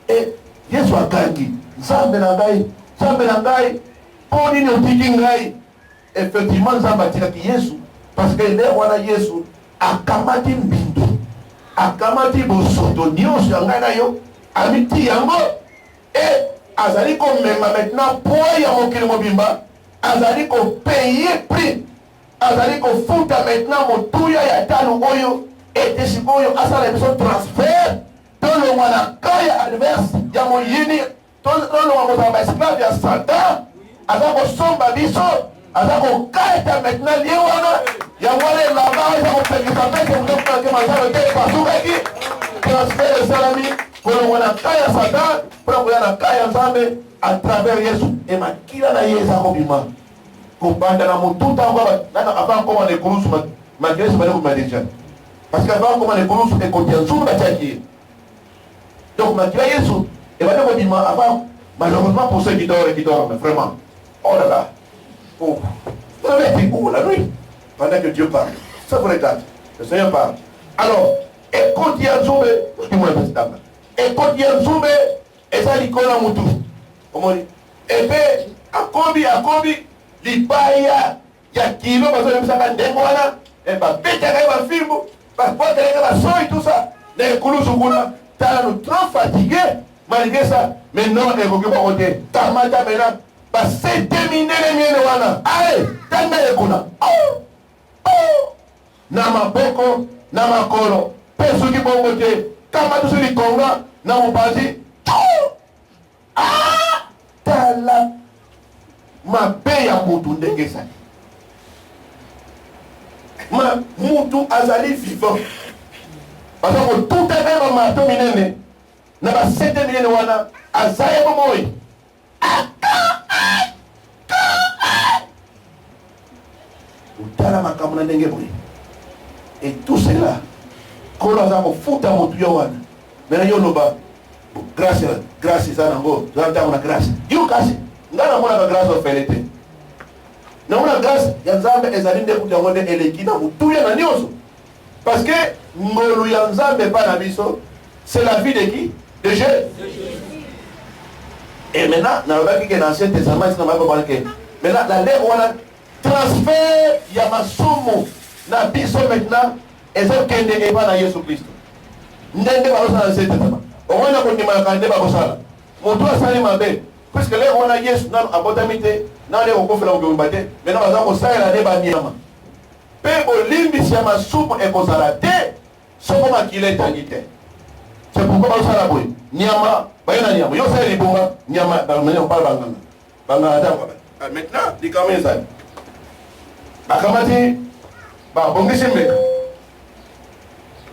Et Yesu akangi. Nzambe na ngai. Po nini otiki ngai. Effectivement nzambe atikaki Yesu. Parce que nde wana Yesu akamati mbindo. Akamati bosoto nyonso ya ngai na yo. Amiti yango. Et azali komema maintenant poids ya mokili mobimba. Azali ko payer prix. Azali ko futa maintenant motuya ya tano oyo. Et sikoyo asala biso transfert. Tolo wana kaya adverse ya moyini. Tolo wana esclave ya Satan. Azako somba biso. Azako kaya maintenant lié wana. Ya wana là-bas azako pekisa peke mdoka ke mazalo ke pasukaki. Transfert salami. Tolo wana kaya Satan. Pour wana kaya Nzambe à travers Yesu. Et makila na Yesu akobima. Kopanda na mututa ngaba nana avant comment les kurusu malgré ce malheur m'a déjà. Parce qu'avant comment les kurusu et côté nzumba tchaki. Donc malgré Yesu et va de bima avant malheureusement pour ceux qui dorment vraiment. Oh là là. Oh. Vous avez été où la nuit pendant que Dieu parle. Ça vous regarde. Le Seigneur parle. Alors, écoute Yanzumbe, dis-moi le petit dame. Écoute Yanzumbe et ça l'icône mutu. Comment dit? Et puis akombi libaya ya kilo bazo msaka ndengo wana et ba beta ka ba fimbo ba kwata ka ba soi tout ça les kulusu kuna tala nous trop fatigué malgré ça maintenant et koki pas côté tamata maintenant ba c'est terminé les miens wana allez tanda ekuna na maboko na makolo peso ki bongo te kama tu suli konga na mobazi tala mabe ya mutu ndenge ezali mutu azali vivant parce que tout eve bamato minene na basete minene wana aza ye bomoi otala makambo na ndenge boye et tout cela kolo aza kofuta motu yo wana mena yo loba grâce eza nango za ntango na grâce yo kasi nga namonaka grâce ofele te namona grâce ya Nzambe ezali nde kuta yango nde eleki na motuya na nyonso parce que ngolu ya Nzambe epai na biso c'est la vie de qui? De Jésus. Et maintenant nalobaki ke na ancien testament sina mababana ke maintenant la lèvre wana transfert ya masumu na biso maintenant ezokende epai na Yesu Kristo ndenge balosala na ancien testament omwana kondimanaka nde bakosala motu asali mabe puisque les on a Yesu nan abotamite nan le okofela obimbate maintenant baza kosalela ne banyama pe bolimbisi ya masumu ekozala te soko makila etangi te. C'est pourquoi basala boye nyama bayena nyama yo sala libonga nyama bamene opala bangana tango maintenant dikame ezali bakamati babongisi mbeka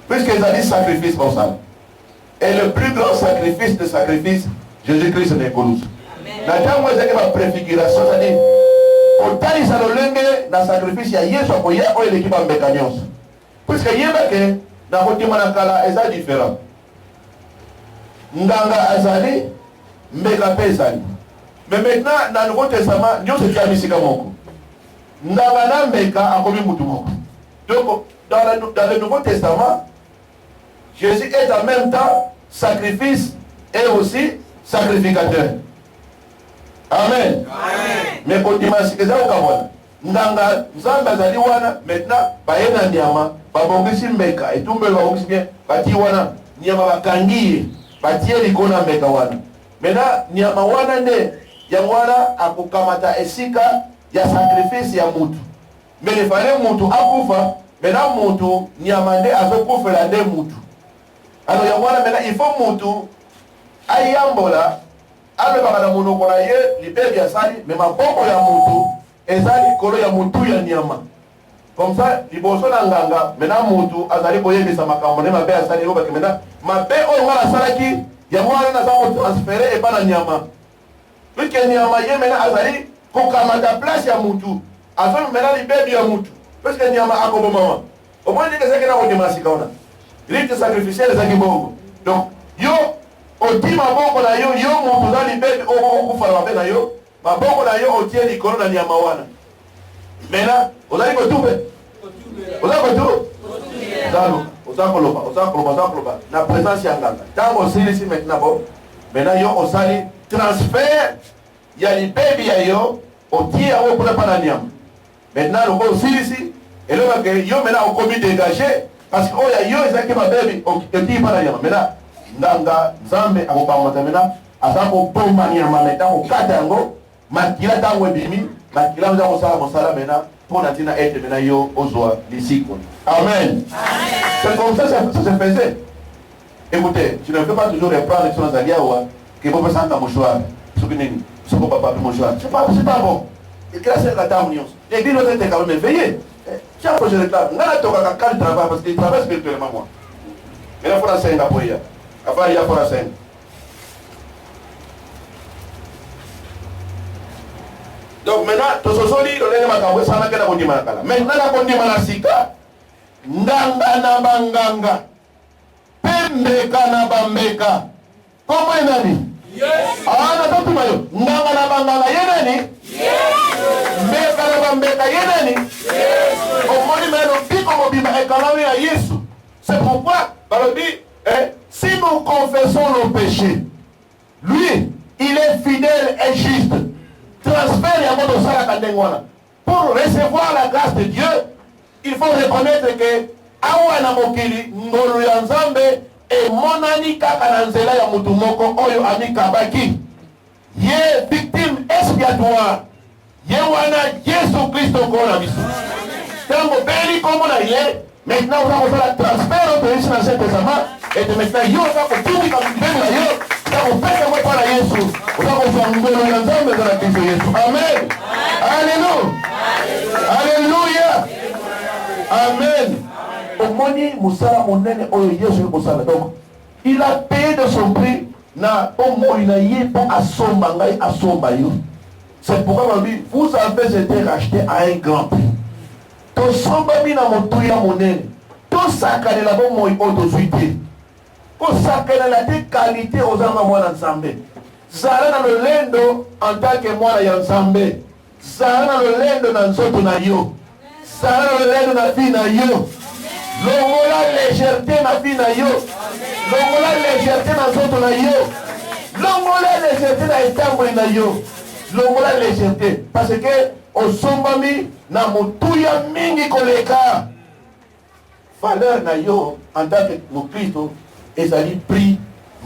puisque ezali sacrifice pour ça et le plus grand sacrifice de sacrifice Jésus-Christ n'est pas nous. Na tango ezali ba préfiguration c'est-à-dire otalisa lolenge na sacrifice ya Yesu akoya oyo eleki bambeka nyonso puisque yebake na kotima na kala eza différent nganga azali mbeka pe ezali mais maintenant dans le Nouveau Testament nyonso tia misika moko nganga na mbeka akomi mutu moko donc dans le Nouveau Testament Jésus est en même temps sacrifice et aussi sacrificateur. Amen. Amen. Mais pour dimanche que ça okabona nganga Nzambe azali wana maintenant bayena nyama babongisi mbeka et tout mbeka babongisi bien bati wana nyama bakangi bati likona mbeka wana maintenant nyama wana nde ya wana akukamata esika ya sacrifice ya mutu mais il fallait mutu akufa maintenant mutu nyama nde azokufela nde mutu alors ya wana maintenant il faut mutu ayambola alobaka na monoko na ye libebi asali me maboko ya mutu eza likolo ya mutu ya nyama Comme ça, liboso na nganga, maintenant mutu azali boyebisa makambo ne mabe asali yo baki maintenant mabe oyo ngala salaki ya mwana na za transférer et pas na nyama. Puisque nyama ye maintenant azali kokamata place ya mutu. Azo maintenant libebi ya mutu. Parce que nyama akoboma. Au moins dit que c'est que na kodimasi kaona. Rite sacrificiel za kibongo. Donc yo oti maboko na yo mutu za libebi okufa mabe na yo. Maboko na yo otie likolo na nyama wana. Maintenant, vous allez tout faire. Vous allez tout. La présence est en gamme. Tant que c'est ici maintenant, maintenant, vous allez transfert. Il y a les bébés, au tir, au préparation. Maintenant, vous allez ici. Et là, vous allez maintenant au comité dégagé. Parce que oh, il y a des qui ma bébé, au tir par ailleurs. Maintenant, Nanga, Zambe, à Obama, maintenant, à ça, au bomba, maintenant, au Katango, Makila, Tango, Bimi. Makila nous avons ça maintenant pour natina être maintenant yo ozwa lisiko. Amen. C'est comme ça ça se faisait. Écoutez, je ne peux pas toujours reprendre sur les aliawa que vous pensez à mouchoir. Ce que n'est pas mouchoir. C'est pas bon. Et grâce à la table union. L'église doit être quand même éveillée. Tiens, je réclame. N'a pas toka quand il travaille parce qu'il travaille spirituellement moi. Mais il faut la scène après hier. Après il y a pour la scène. Donc maintenant, tout ce qui est dans le monde, ça n'a qu'à dire maintenant. Maintenant, la condamnation na sika, nganga na banganga, pembeka na bambeka. Comment est nani? Yes. Ah, na tatu mayo. Nganga na banganga yenani? Yes. Mbeka na bambeka yenani? Yes. Au moins maintenant, biko mobima ekalami ya Yesu. C'est pourquoi, par le dit, si nous confessons nos péchés, lui, il est fidèle et juste. Transfert ya moto sala kandengwana. Pour recevoir la grâce de Dieu, il faut reconnaître que awa na mokili ngolo ya Nzambe e monani kaka na nzela ya mutu moko oyo amikabaki. Ye victime expiatoire. Ye wana Yesu Kristo kona biso. Tango beli komo na ye, maintenant on va faire la transfert au pays dans cet testament et de maintenant yo va ko tumi comme beli na yo. Tango peke mo para Yesu. Amen. Alléluia. Alléluia. Amen. Au moni musala monene oyo Yesu musala. Donc il a payé de son prix na omo inaye pour asomba ngai asomba yo. C'est pourquoi vous avez été racheté à un grand prix. To somba mina motuya monene. To sakane la bon moi autosuité. Ko sakane la des qualités aux anga mwana Nzambe. Zara na lolendo en tant que mwana ya Nzambe. Zara na lolendo na nzoto na yo. Zara na lolendo na vie na yo. Longola légèreté na vie na yo. Longola légèreté na nzoto na yo. Longola légèreté na etambo na yo. Longola légèreté parce que osombami na mutuya mingi koleka. Valeur na yo en tant que Mokristo ezali prix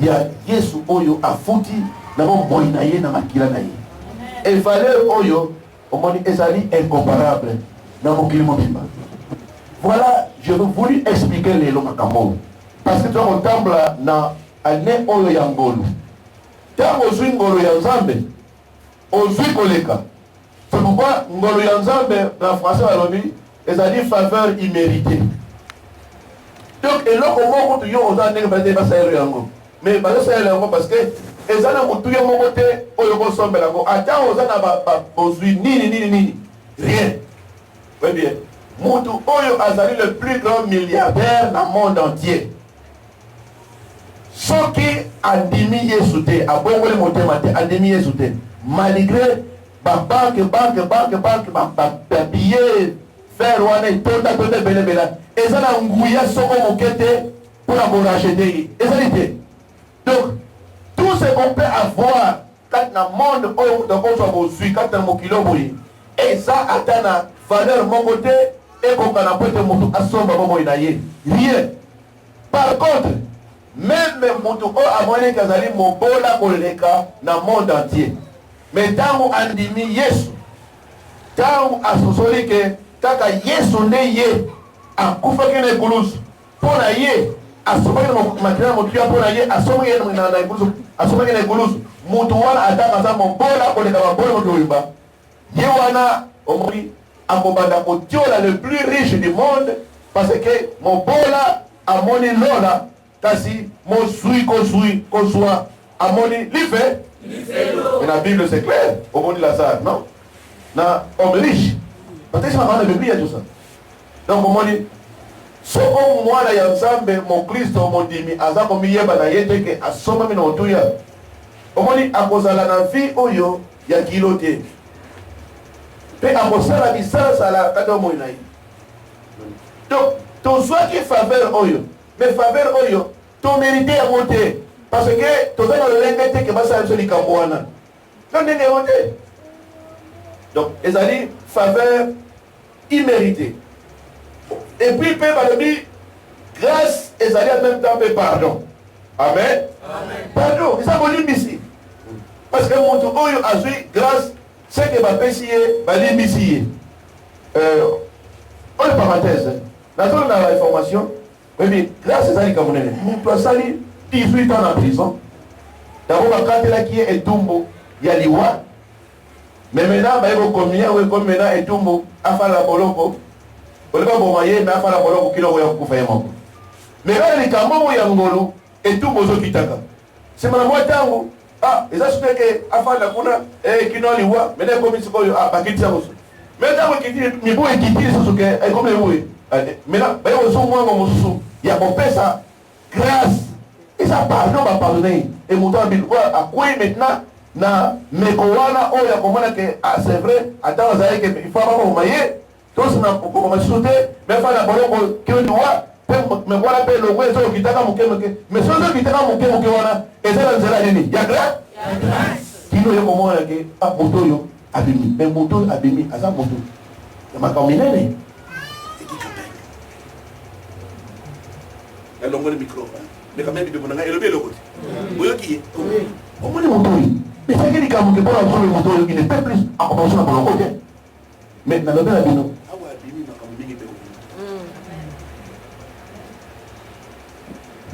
ya Yesu oyo afuti na moi na ye na makila na ye. Et valeur oyo omoni ezali incomparable na mokili mobimba. Voilà, je veux voulu expliquer les makambo parce que tu as tambla na ane oyo ya ngolu. Tango zwi ngolu ya Nzambe ozwi koleka. C'est pourquoi ngolu ya Nzambe na français balobi ezali faveur imméritée. Donc eloko moko tu yo oza ndenge bade basayelo yango. Mais basayelo yango parce que ezana mutu yo moko te oyo ko sombela ko ata oza na ba ozwi nini rien. Oui bien. Mutu oyo azali le plus grand milliardaire dans le monde entier. Soki andimi Yesu te abongole motema te andimi Yesu te malgré ba banque ba billet faire wana itonda bela ezala nguya soko mokete pour la racheter ezalité. Donc tout ce qu'on peut avoir quand na monde oyo donc on soit bozui quand na mokilo boyi et ça atana valeur mon côté et qu'on a pote moto asomba bomo inaye rien. Par contre même moto o amone kazali mobola koleka na monde entier mais tango andimi Yesu tango asosoli ke kaka Yesu nde ye akufaki na ekulusu mpona ye asomaki na makila motuya mpona ye asomaki na ekulusu asomaki na ekulusu mutu wana ataka aza mobola koleka mabola moto oyimba ye wana omoni akobanda kotiola le plus riche du monde parce que mobola amoni lola kasi mosui kozwa amoni life. Et la Bible c'est clair au monde de Lazare, non? Na homme riche. Peut-être que dans la Bible il y a tout ça. Donc on dit soko mwana ya nzambe mon Kristo mondimi aza komiyeba na yete ke asoma mina otuya. Omoni akozala na vie oyo ya kilote. Pe akosala bisala la kado moina yi. Donc tozwa ki faveur oyo. Mais faveur oyo to mérité à monter parce que tozwa na lengete ke basa so likambo wana. Donc ndenge monter. Donc ezali faveur imméritée. Et puis, Père Balobi, grâce, et ça en même temps, pardon. Amen. Amen. Pardon, ça veut dire ici. Parce que mon tour, a joué grâce, c'est que ma péché, ma limite. On est parenthèse. Dans la réformation, mais grâce à ça, il y a 18 ans en prison. D'abord, quand il qui est Etumbo, il y a l'Iwa. Mais maintenant, il y a combien, comme maintenant, Etumbo, a fait la boloko. Mais là, les camons ya ngolo et tout bozo kitaka. C'est ma moi tango. Ah, ils assument que afala kuna kino liwa, mais comme ils sont bakiti ça bozo. Mais tango kiti mi bo ekiti ça que et comme les oui. Mais là, ba yo so moi mo mususu. Ya bon pesa grâce. Et ça pardon va pardonner. Et mon temps bil à quoi maintenant na mekowana o ya komana que ah c'est vrai, attends ça que il faut pas vous mailler. Tous na pour me sauter, mais faire la boloko que doit me voilà payer le ouais so kitaka mukemuke mais so kitaka mukemuke wana ezela nzela nini ya grâce kino yo komona ke a moto yo abimi mais moto abimi asa moto ya makaminene ya longo le micro mais quand même bibi bonanga elobi eloko boyo ki o moni moto yo mais ça kili kamuke pour la zone moto yo qui ne peut plus à commencer na boloko mais na lobe la bino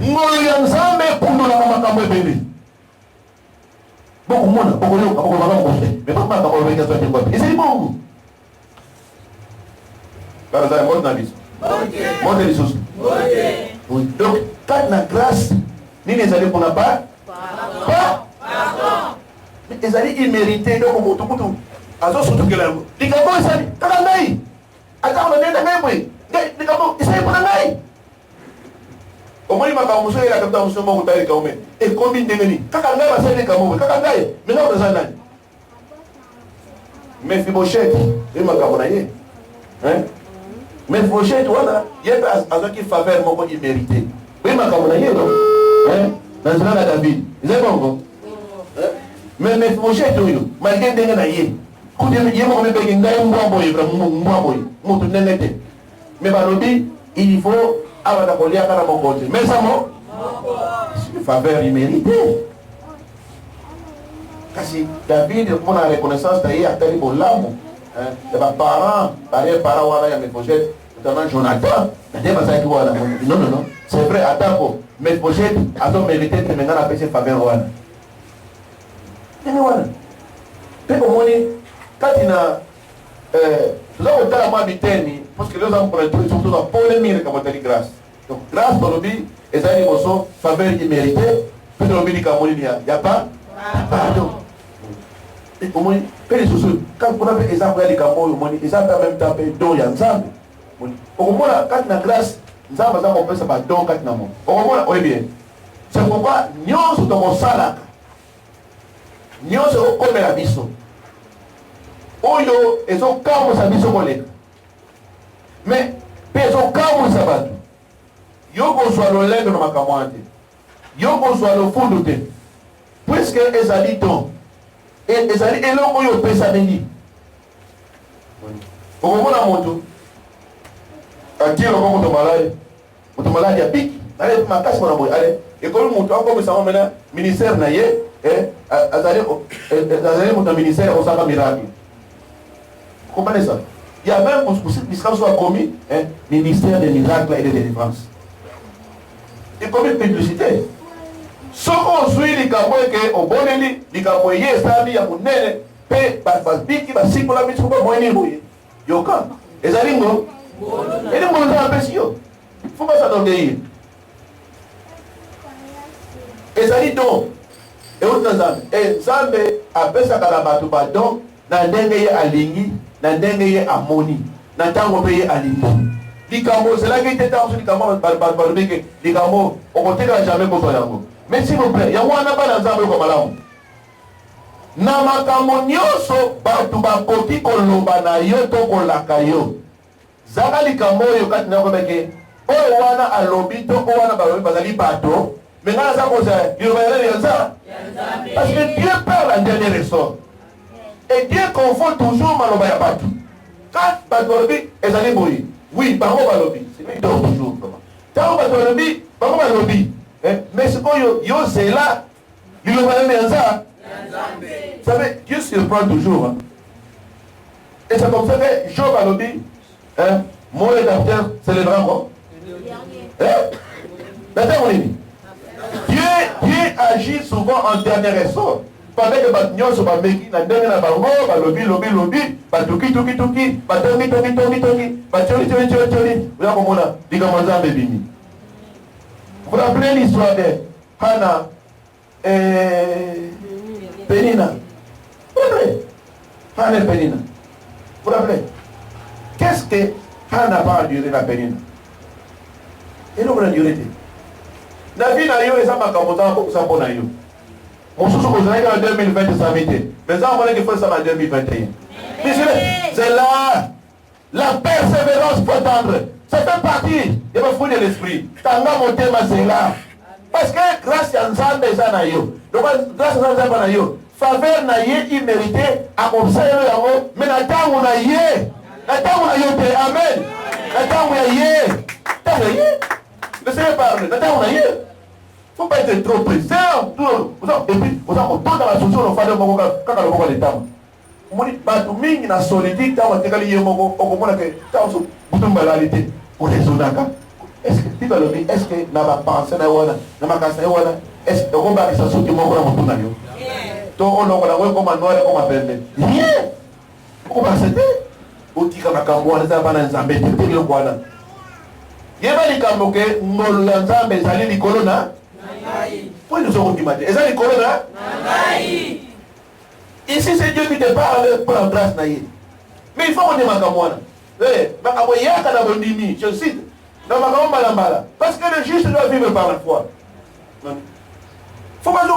ngolo ya nzambe kundola makambo ebele beaucoup mona beaucoup baba ngose mais pas makambo ebele ça dit quoi et c'est bon par exemple moi na biso moi de lisous oui donc quand la grâce ni les allez pour la pas pardon mais les allez immérité donc moto moto azo surtout que là likambo esali kaka ngai ata on nenda ngai boy likambo esali pour ngai au moins il m'a pas montré la capta muso mo utali kaume et combien d'engeni kaka ngai ba sele kamo kaka ngai mais non dans nani mais Fibochette il m'a kabonaye hein mais Fibochette voilà il y a azaki faveur moko immérité oui m'a kabonaye non hein dans la David ils est bon mais Fibochette yo malgré denga na ye ko dem yemo ko be ngai mbombo ibra mbombo mutu nenete mais balobi il faut avoir kolia kana mokonzi mais ça mo faveur imméritée kasi David pour la reconnaissance taille atali bolamu hein de ba parents parents wana ya Mephosheth notamment Jonathan mais pas ça qui voilà non c'est vrai atako Mephosheth a donc mérité que maintenant la péché faveur wana wana pe omoni katina là où t'as ma biteni parce que les hommes pour être surtout dans polémique comme telle grâce donc grâce dans le but et ça ils sont faveur imméritée puis dans le but comme il y a pas pardon et au moins que les sous quand on a fait exemple les campo au moins ils ont en même temps don ya nzambe au moins quand la grâce nzambe ça on peut ça pas don quand na mo au moins oui bien c'est pourquoi nyonso to mosala nyonso comme la biso oyo ezokamwisa biso koleka mais mpe ezokamwisa bato yo kozwa lolendo na makambo wana te yo kozwa lofundu te puisque ezali don ezali eloko oyo opesameli okomona moto atie loko moto maladi apiki ale makasi mona boye ale ekomi moto akomisama mena ministère na ye azali moto ya ministère osaka miracle. Comprenez ça? Il y a même pour ce soit commis ministère des miracles et de délivrance. Et comme une publicité. Ce qu'on suit les camots que au bon élit, les camots y est stable, il y a mon nez, paix, bas biki, bas si pour la mise pour moi ni oui. yoka ezali ngo edi ngonza apesi yo faut pas s'enorgueillir ezali don euti na nzambe nzambe apesaka na bato badon na ndenge ye alingi na ndenge ye amoni na ntango mpe ye alingi likambo ozelaki te ntango so likambo balobeke likambo okotekala jamais kozwa yango mais s'il vous plaît yango wana bana nzambe yoka malamu na makambo nyonso bato bakoki koloba na yo to kolaka yo zaka likambo oyo kati na kobeke oyo wana alobi to oyo wana balobi bazali bato mais nga naza kozala liloba ya nzambe parce que Dieu parle en dernier ressort et Dieu confond toujours maloba ya bato quand bato balobi ezali boye oui bango balobi c'est lui dort toujours ntango bato balobi bango balobi mais sikoyo yo zela liloba ya nzambe. Vous savez, Dieu se surprend toujours. Hein. Et c'est comme ça que Job a dit, mon rédacteur, c'est le dragon. Dieu agit souvent en dernier ressort. Pendant que Batnion se bat meki, na dernier na bango, ba lobby, ba tuki, ba toki, ba tcholi. Vous avez compris, diga manza bebini. Vous vous rappelez l'histoire de Hannah et Pénina. Vous vous rappelez Hannah et Pénina. Vous vous rappelez? Qu'est-ce que Hannah pas enduré la Pénina? Et nous, on a enduré. La vie n'a eu les âmes à Kamotan pour ça pour naïo. Mon sous vous avez en 2020 ça vite. Mais ça on va qu'il faut ça en 2021. Mais c'est là la persévérance pour attendre. Ça fait partie de ma fouille de l'esprit. Tanga mon thème c'est là. Parce que grâce à Nzambe ça naïo. Donc grâce à Nzambe naïo. Faveur naïe immérité à observer yango. Mais la temps on a yé. La temps on a yé. Amen. La temps on a yé. T'as yé. Le Seigneur parle. La temps on a yé. Il ne faut pas être trop pressé. Et puis, vous avez dans la solution, on fait le l'État. On dit, il y a une solitude, il y a une est-ce que tu vas le dire, est-ce que tu vas penser à est-ce que tu vas penser à ce ici c'est Dieu qui te parle pour la grâce. Mais il faut qu'on ait je cite, parce que le juste doit vivre par la foi. Il faut pas dire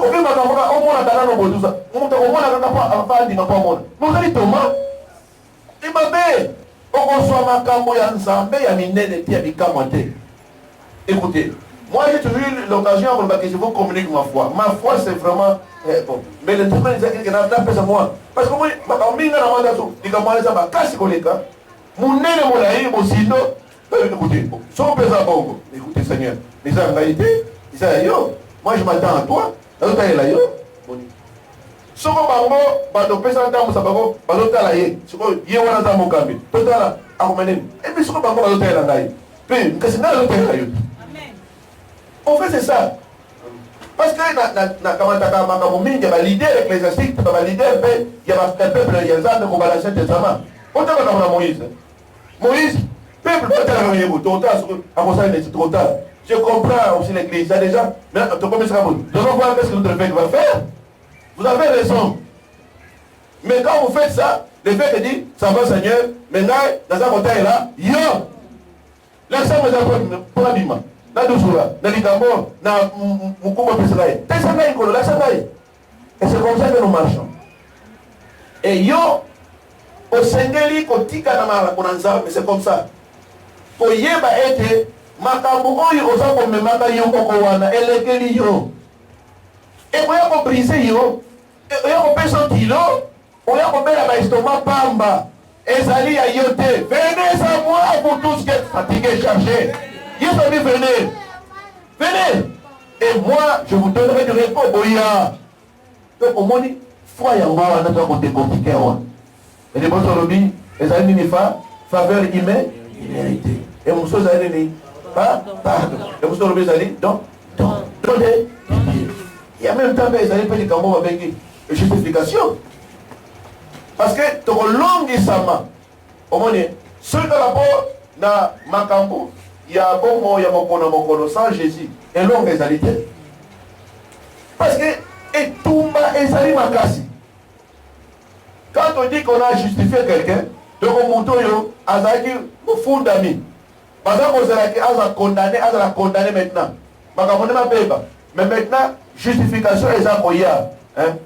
écoutez, moi j'ai toujours eu l'occasion que je vous communique ma foi. Ma foi c'est vraiment bon. Mais le truc c'est que n'a pas ça moi. Parce que moi, je écoutez, écoutez Seigneur, mais en réalité, moi je m'attends à toi. Soko bango bato pesa ntambo sabako bazota la ye soko ye wana za mokambi totala akomeneni et puis soko bango bazota la ngai pe kasi na bazota la yo. En fait c'est ça. Parce que na kamata makambo mingi ba leader ecclésiastique ba leader pe ya ba peuple ya nzambe ko balancer testament. Otaka na Moïse. Moïse peuple peut-être yebo totala soko akosa ne totala. Je comprends aussi l'église ça déjà mais tu commences à voir. Devons voir qu'est-ce que notre peuple va faire. Vous avez raison. Mais quand vous faites ça, le fait de dire, ça va Seigneur, maintenant, dans sa montagne là, yo, l'accent vous a pour l'abîme. La douceur, la ligament, la moukouma peseraï. T'es ça là, la sanaï. Et c'est comme ça que nous marchons. Et yo, au Sengeli, au Tika Namara, mais c'est comme ça. Pour yeba ete, makambo oyo oza komemaka yo koko wana, elekeli yo. Et vous avez brisé yo, vous avez pesa kilo, vous avez fait la estomac pamba, et zali à yote. Venez à moi, vous tous qui êtes fatigués, chargés. Yes, venez. Venez. Et moi, je vous donnerai du repos, boya. Donc, au moins, foi et moi, on a toujours côté compliqué. Et les bons lobby, les amis n'y fa, faveur immérité. Et mon chose à l'année, pas, pardon. Et mon lobby, allez, donc, il y a même temps que les années quand avec une justification. Parce que ton long sama, omoni soki rapport na makambo ya bongo ya mokolo sans Jésus elongo ezali te parce que etumba ezali makasi. Quand on dit qu'on a justifié quelqu'un, donc on montre yo azaki fundami baza kozalaki aza condamné maintenant makambo ne mabeba mais maintenant justification eza koya hein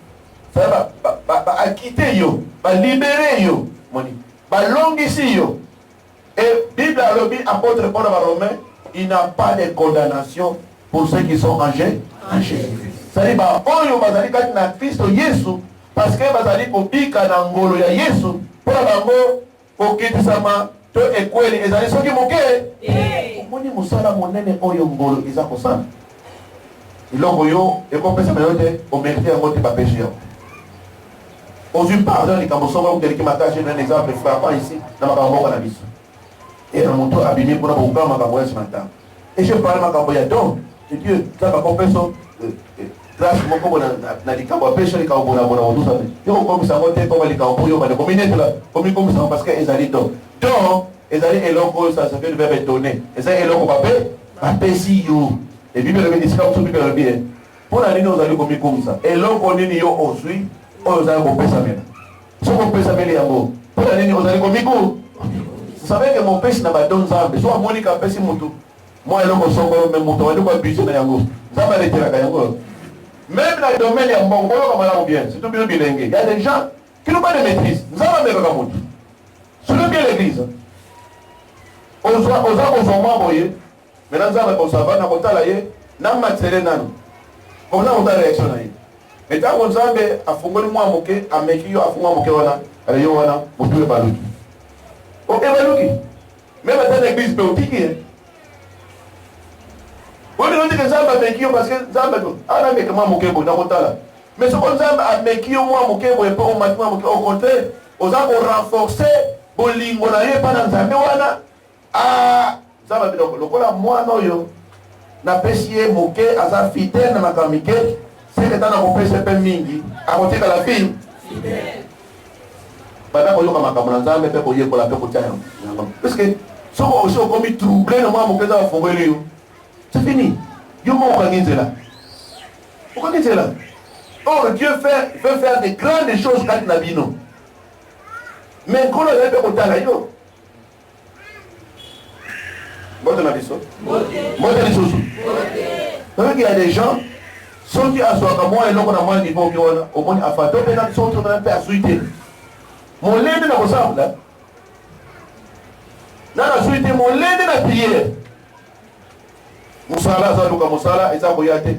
ça va acquitter yo va libérer yo moni va longisi yo. Et Bible a lobby apôtre Paul à Romain, il n'a pas de condamnation pour ceux qui sont en Jésus. C'est-à-dire bah oyo bazali kati na Kristo Yesu parce que bazali kobika na ngolo ya Yesu pour bango kokitisama to ekweli ezali soki moke omoni musala monene oyo ngolo eza kosala ilongo yo ekopesa mayote omerite yango te bapéché yo ozwi pardon likambo songo okeleki makasi un exemple frappant ici na makambo na biso et na moto abimi mpona kokanga makambo ya nsima ntango et je parle makambo ya don et Dieu za bakopeso grâce moko na likambo ya péché likambo bona odusa pe yo kokomisa yango te koma likambo yo bane kominetela komikomisa yango parce que ezali don don ezali eloko oyo ça fait le verbe étonner ezali eloko bapesi yo et Bible elobi esika mosusu Bible elobi mpona nini ozali komikomisa eloko nini yo ozwi oyo ozali kopesa mena soki opesa mele yango mpona nini ozali komiku. Vous savez que mon pêche n'a pas donné ça. Soit à Monica pesi mutu. Moi et l'homme sont comme mutu. On doit budget na yango. Ça va retirer la yango. Même dans le domaine ya mbongo comme là ou bien. C'est tout bien bilingue. Il y a des gens qui n'ont pas de maîtrise. Nous avons même pas mutu. Sur le bien l'église. Aux boye. Maintenant ça va pour ça va na kotala ye na matsele nanu. Comme là on a réaction na ye. Et tant qu'on zambe afungoli mwa moke ameki yo afungwa moke wana. Ale yo wana mutu le baluki. Ok, baluki. Même dans l'église, peut oublier. On dit que Zamba mekio parce que Zamba a mis comment mokebo dans Kotala. Mais ce qu'on Zamba a mekio moi mokebo et pas au matin mokebo au contraire, aux gens pour renforcer bolingo na ye pas dans Zamba wana. Ah, Zamba donc le kola moi non yo. Na pesier moke aza fidèle na makamike, c'est que dans la compétition pe mingi, à côté de la fille. Parce que si on a commis troublé, c'est fini. Dieu m'a organisé là. Organisé là. Or, Dieu veut faire des grandes choses quand il a dit non. Mais quand on a fait au talayo, il y a des gens, ceux qui assoient comme moi et l'autre, on a niveau qui au moins à faire d'autres gens qui sont en train de faire suite. Mon lait de la ressemble là. Dans la suite, mon lait de la prière. Moussala, Zalouka Moussala, et Zaboyate.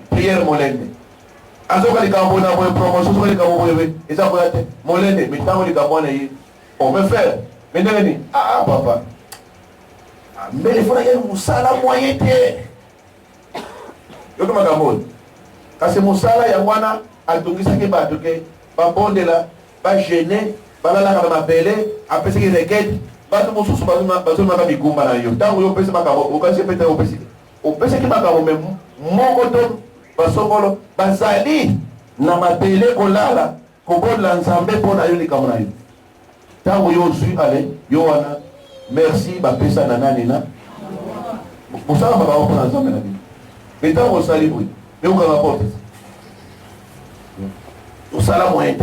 Prière, mon lait. Azoka les Cambona, mon promotion, les Cambona, et Zaboyate. Mon lait, mais tant que les Cambona, on me fait. Mais non, ah, papa. Mais il faut que Moussala moyen. Yo comme Cambona. Quand c'est Moussala, Yawana, a tout ça qui va toquer. Pas bon de là. Pas gêné, pas là quand m'appeler, après ce qui requête, pas tout mon sous pas ma vie gumba na yo. Tant yo pèse ma cabo, au cas peut être au pèse qui m'a cabo même mon coton, pas sokolo, pas zali, na m'appeler ko lala, ko bon l'ensemble pour na yo ni comme na yo. Tant yo suis allé, yo wana, merci, ba pesa na nana. Pour ça on va pas prendre ensemble na vie. Mais tant on sali oui, mais on va rapporter. Au sala moyen.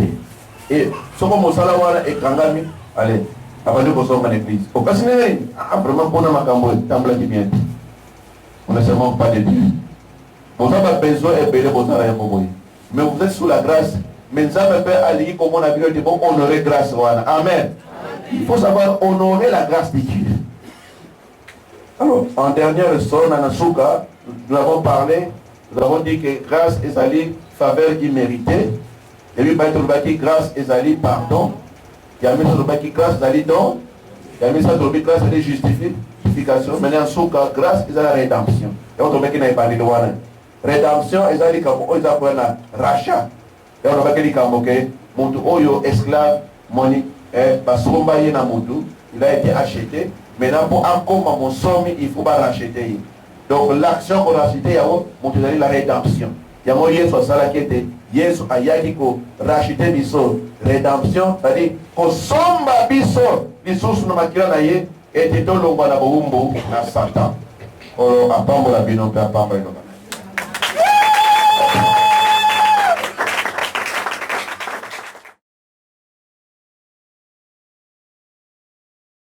Et ce qu'on m'a salawala et kangami, allez, avant de consommer l'église. Au cas où vraiment pour nous makambo, tambla qui vient. On ne se manque pas de Dieu. Vous avez besoin et belé vos salaires pour vous. Mais vous êtes sous la grâce. Mais nous avons fait allier comme on a vu de bon honorer grâce. Amen. Il faut savoir honorer la grâce de Dieu. Alors, en dernière leçon, Nanasuka, nous avons parlé, nous avons dit que grâce est allée faveur imméritée. Et puis, il grâce et zali pardon. Il y a mis ça grâce zali don. Il y a mis ça grâce et justification. Maintenant, sous grâce et la rédemption. Et on trouve qu'il n'a pas parlé de one. Rédemption et zali comme on a un rachat. Et on trouve qu'il y a un oyo esclave money basomba yena mutu. Il a été acheté. Maintenant, pour encore mon somme, il faut pas racheter. Donc, l'action qu'on a acheté, il y a la rédemption. yango Yesu asalaki ete Yesu ayaki ko racheter biso rédemption, c'est-à-dire ko somba biso lisusu na makila na ye ete tolongwa na bowumbu na Satan. Olo apambola bino pe apambola